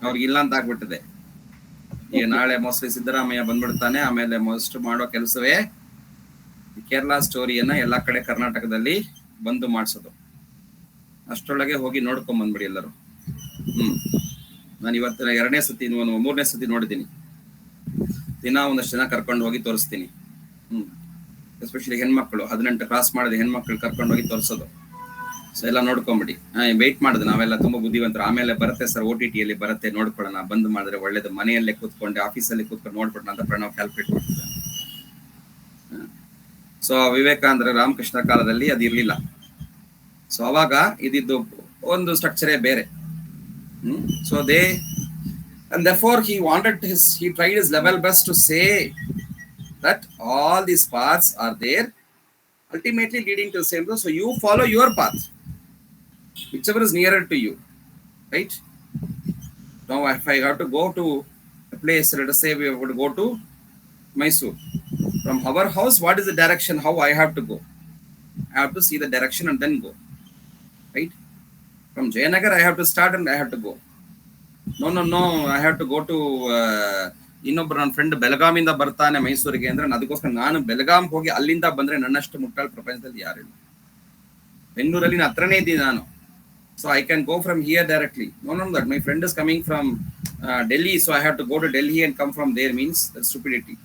ಅವ್ರಿಗೆ ಇಲ್ಲ ಅಂತ ಆಗ್ಬಿಟ್ಟಿದೆ ಈಗ. ನಾಳೆ ಮೋಸ್ಟ್ಲಿ ಸಿದ್ದರಾಮಯ್ಯ ಬಂದ್ಬಿಡ್ತಾನೆ. ಆಮೇಲೆ ಮೋಸ್ಟ್ ಮಾಡೋ ಕೆಲಸವೇ ಕೇರಳ ಸ್ಟೋರಿಯನ್ನ ಎಲ್ಲಾ ಕಡೆ ಕರ್ನಾಟಕದಲ್ಲಿ ಬಂದು ಮಾಡಿಸೋದು. ಅಷ್ಟರೊಳಗೆ ಹೋಗಿ ನೋಡ್ಕೊಂಡ್ ಬಂದ್ಬಿಡಿ ಎಲ್ಲರೂ. ನಾನು ಇವತ್ತಿನ 2ನೇ ಸತಿ 3ನೇ ಸತಿ ನೋಡಿದ್ದೀನಿ. ದಿನ ಒಂದಷ್ಟು ಜನ ಕರ್ಕೊಂಡು ಹೋಗಿ ತೋರಿಸ್ತೀನಿ. ಎಸ್ಪೆಷಲಿ ಹೆಣ್ಮಕ್ಳು, 18 ಕ್ರಾಸ್ ಮಾಡಿದ ಹೆಣ್ಮಕ್ಳು ಕರ್ಕೊಂಡು ಹೋಗಿ ತೋರಿಸೋದು. ಸೊ ಎಲ್ಲ ನೋಡ್ಕೊಂಬಿಡಿ. ವೆಯ್ಟ್ ಮಾಡಿದೆ, ನಾವೆಲ್ಲ ತುಂಬಾ ಬುದ್ಧಿವಂತರು. ಆಮೇಲೆ ಬರುತ್ತೆ ಸರ್, OTTಯಲ್ಲಿ ಬರುತ್ತೆ, ನೋಡ್ಕೊಳ್ಳೋಣ, ಬಂದ್ ಮಾಡಿದ್ರೆ ಒಳ್ಳೇದು, ಮನೆಯಲ್ಲೇ ಕೂತ್ಕೊಂಡು ಆಫೀಸಲ್ಲಿ ಕೂತ್ಕೊಂಡು ನೋಡ್ಬಿಡೋಣ ಅಂತ ಪ್ರಣವ್ ಕ್ಯಾಲ್ಕುಲೇಟ್ ಮಾಡ್ತಿದ್ದೆ. ಸೊ ವಿವೇಕಾನಂದರ ರಾಮಕೃಷ್ಣ ಕಾಲದಲ್ಲಿ ಅದು ಇರ್ಲಿಲ್ಲ. ಸೊ ಅವಾಗ ಇದಿದ್ದು ಒಂದು ಸ್ಟ್ರಕ್ಚರೇ ಬೇರೆ. So and therefore he tried his level best to say that all these paths are there, ultimately leading to the same. So you follow your path, whichever is nearer to you, right? Now if I have to go to a place, let us say we would go to Mysore. From our house, what is the direction, how I have to go? I have to see the direction and then go, right? From Jayanagar I have to start and I have to go. No, I have to go to ಇನ್ನೊಬ್ಬರು ನನ್ನ friend ಬೆಳಗಾಮಿಂದ ಬರ್ತಾನೆ ಮೈಸೂರಿಗೆ ಅಂದ್ರೆ ಅದಕ್ಕೋಸ್ಕರ ನಾನು ಬೆಳಗಾಂ ಹೋಗಿ ಅಲ್ಲಿಂದ ಬಂದ್ರೆ ನನ್ನಷ್ಟು ಮುಟ್ಟಾಳ ಪ್ರಪಂಚದಲ್ಲಿ ಯಾರಿಲ್ಲ. ಬೆಂಗಳೂರಲ್ಲಿ ಹತ್ರನೇ ಇದ್ದೀನಿ ನಾನು. So I can go from here directly. No, that my friend is coming from Delhi, so I have to go to Delhi and come from there means that's stupidity.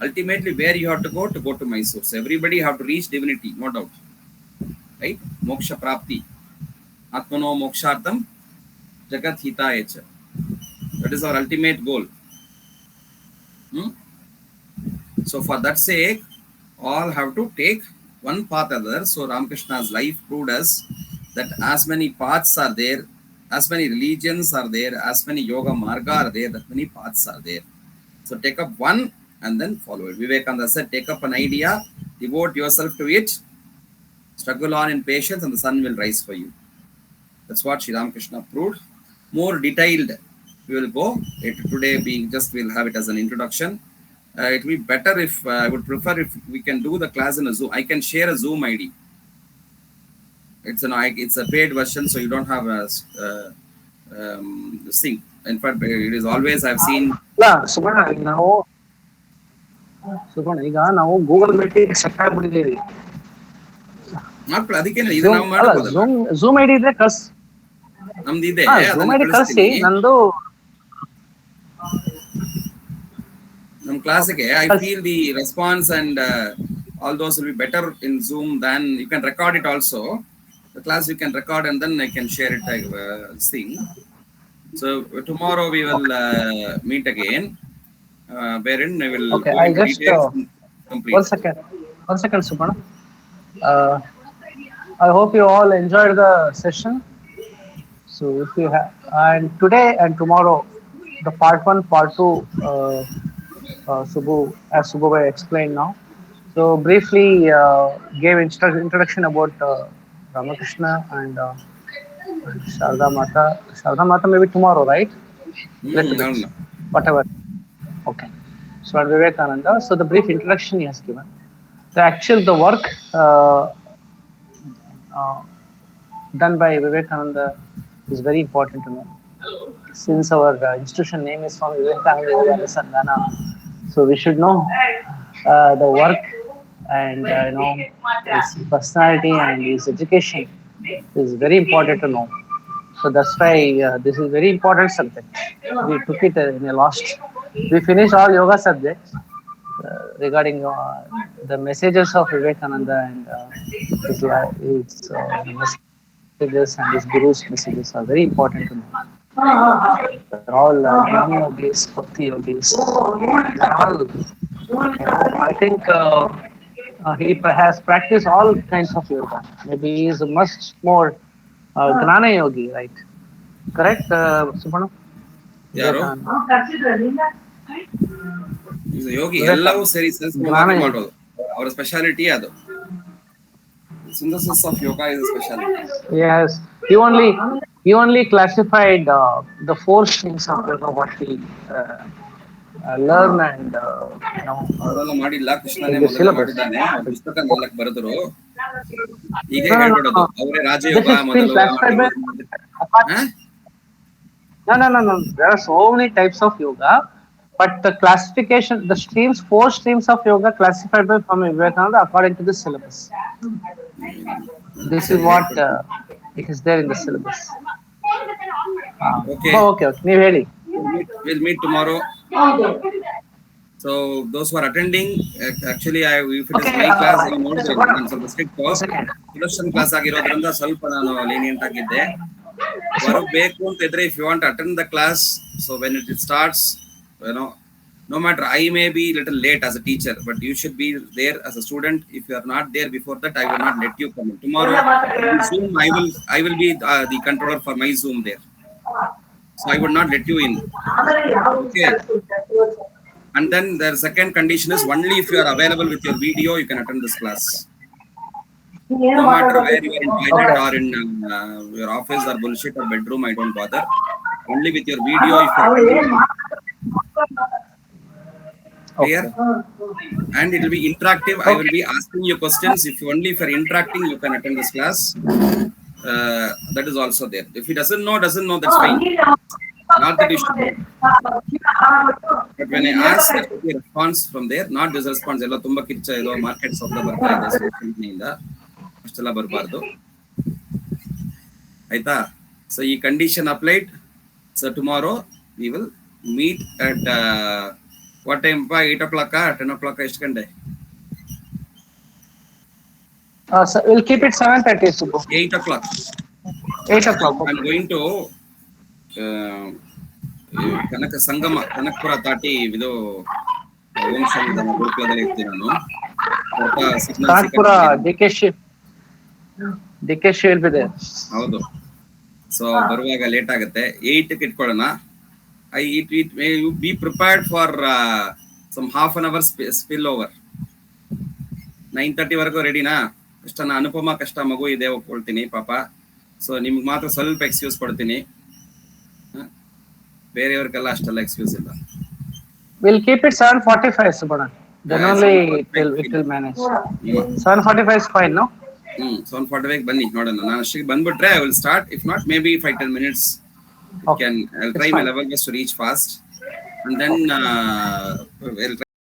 Ultimately, where you have to go to Mysore. So everybody have to reach divinity, no doubt. Right? Moksha prapti. Atmano mokshartam jagat hitayecha. That is our ultimate goal. So for that sake, all have to take one path or other. So Ramkrishna's life proved us that as many paths are there, as many religions are there, as many yoga marga are there, that many paths are there. So take up one and then follow it. Vivekananda said, take up an idea, devote yourself to it, struggle on in patience, and the sun will rise for you. That's what Shri Ramkrishna proved. More detailed, we will go. Today being just, we'll have it as an introduction. It will be better if, I would prefer if we can do the class in a Zoom. I can share a Zoom ID. It's a paid version, so you don't have this thing. In fact, it is always, I've seen. Subanna, ಈಗ ನಾವು Google meeting set ಆಗ್ಬಿಟ್ಟಿದ್ದೀವಿ. ಮಾಡ್ಕೊಳ್ಳಿ, ಅದಕ್ಕೇನೆ ಇದು ನಾವು ಮಾಡಬಹುದಲ್ಲ. Zoom ID ಇದ್ರೆ ಕಳ್ಸಿ. ನಮ್ದು ಇದೆ, ಝೂಮ್ ಅದನ್ನ ಐಡಿ ಕಳ್ಸಿ. ಕಳಿಸ್ತೀನಿ. ನಂದು ನಮ್ಮ ಕ್ಲಾಸ್ಗೆ I feel the response and all those will be better in Zoom than you can record it also. The class you can record and then I can share it thing. So tomorrow we will meet again, wherein I will okay. go I into just details complete. One second, Suparna. I hope you all enjoyed the session. So if you have, and today and tomorrow, the part 1, part 2, as Subbu explained now. So briefly gave introduction about Ramakrishna and Sharda Mata. Sharda Mata maybe tomorrow, right? Little bit, No. whatever. Okay. So and Vivekananda. So the brief introduction he has given. The work done by Vivekananda is very important to know. Since our institution name is from Vivekananda Sandhana, so we should know the work and his personality and his education is very important to know. So that's why this is very important subject. We took it in a last. We finished all yoga subjects regarding the messages of Vivekananda and his messages and his guru's messages are very important to know. They're all Jnana yogis, Bhakti yogis. They're all, I think he has practiced all kinds of yoga. Maybe he is much more Gnana yogi, right? Correct, Suparna? ಯಾರು ಯೋಗಿ ಎಲ್ಲವೂ ಸೇರಿ ಸರಿಸಮವಾಗಿ ಮಾಡೋದು ಅವರ speciality. ಅದು synthesis of yoga is a specialty. Yes, he only classified the 4 streams of yoga what we learn and ಅದೆಲ್ಲ ಮಾಡಿಲ್ಲ, ಕೃಷ್ಣನೇ ಮೊದಲೇ ಮಾಡಿದ್ದಾನೆ. ಪುಸ್ತಕ 4 ಬರೆದರು. ಈಗ ಹೇಳ್ಬಿಡೋದು ಅವರೇ ರಾಜಯೋಗ ಮೊದಲು. No. There are so many types of yoga, but the classification, the 4 streams of yoga classified by Swami Vivekananda according to the syllabus. This is what it is there in the syllabus. Okay. ನೀವು ಹೇಳಿ. We'll meet tomorrow. So those who are attending, actually if it is my class, I know ನಾನು ಸ್ವಲ್ಪ strict. Production class ಆಗಿರೋದ್ರಿಂದ ಸ್ವಲ್ಪ ನಾನು lenient ಆಗಿದ್ದೆ. ಬರಬೇಕು ಅಂತ ಇದ್ರೆ, if you want to attend the class, so when it starts, no matter, I may be little late as a teacher, but you should be there as a student. If you are not there before that, I will not let you come in. Tomorrow in Zoom, I will be the controller for my Zoom there, so I would not let you in. Okay. And then the second condition is, only if you are available with your video, you can attend this class. No matter where you are in toilet or in your office or bullshit or bedroom, I don't bother. Only with your video, if you are clear. And it will be interactive. I will be asking you questions. If you are interacting, you can attend this class. That is also there. If he doesn't know, that's fine. Not that you should know. But when I ask the response from there, not this response, ಎಲ್ಲ ತುಂಬಾ ಕಿಚ್ಚ ಇರೋ market ಶಬ್ದ ಬರ್ತಾ ಇದೆ ಸೋಷಿಯಲ್ನಿಂದ, ಅಷ್ಟೆಲ್ಲ ಬರಬಾರ್ದು ಆಯ್ತಾ. So ಈ condition applied. So tomorrow we will meet at what time? 8 o'clock, 10 o'clock, ಎಷ್ಟು ಗಂಟೆ? We'll keep it 7:30, Subbu. 8 o'clock. 8 o'clock. I'm going to ಕನಕ ಸಂಗಮ, ಕನಕಪುರ ತಾಟಿ ಇದು ಓಂ ಸಂವಿಧಾನ ಗುರುಕುಲದಲ್ಲಿ ಇರ್ತೀನಿ ನಾನು. Kanakapura DKC will be there. ಹೌದು. ಸೊ ಬರುವಾಗ ಲೇಟ್ ಆಗುತ್ತೆ. 8ಕ್ಕೆ ಇಟ್ಕೊಳ್ಳೋಣ. It may you be prepared for some half an hour spill over. 9:30 ವರೆಗೂ ರೆಡಿನಾ? ಕಷ್ಟ, ಅನುಪಮ ಕಷ್ಟ ಮಗು ಇದೆ, ಒಪ್ಕೊಳ್ತೀನಿ ಪಾಪ. ಸೊ ನಿಮ್ಗೆ ಮಾತ್ರ ಸ್ವಲ್ಪ ಎಕ್ಸ್ಕ್ಯೂಸ್ ಕೊಡ್ತೀನಿ, ಬೇರೆಯವ್ರಿಗೆಲ್ಲ ಅಷ್ಟೆಲ್ಲ ಎಕ್ಸ್ಕ್ಯೂಸ್ ಇಲ್ಲ. We'll keep it 7:45, Subhana. Then only it will manage. 7:45 is fine, no? 7:45 ಬನ್ನಿ ನೋಡೋಣ. ನಾನು ಅಷ್ಟಿಗೆ ಬಂದ್ಬಿಟ್ರೆ I will start. If not, maybe 5-10 minutes. I'll try my level best to reach fast, and then I'll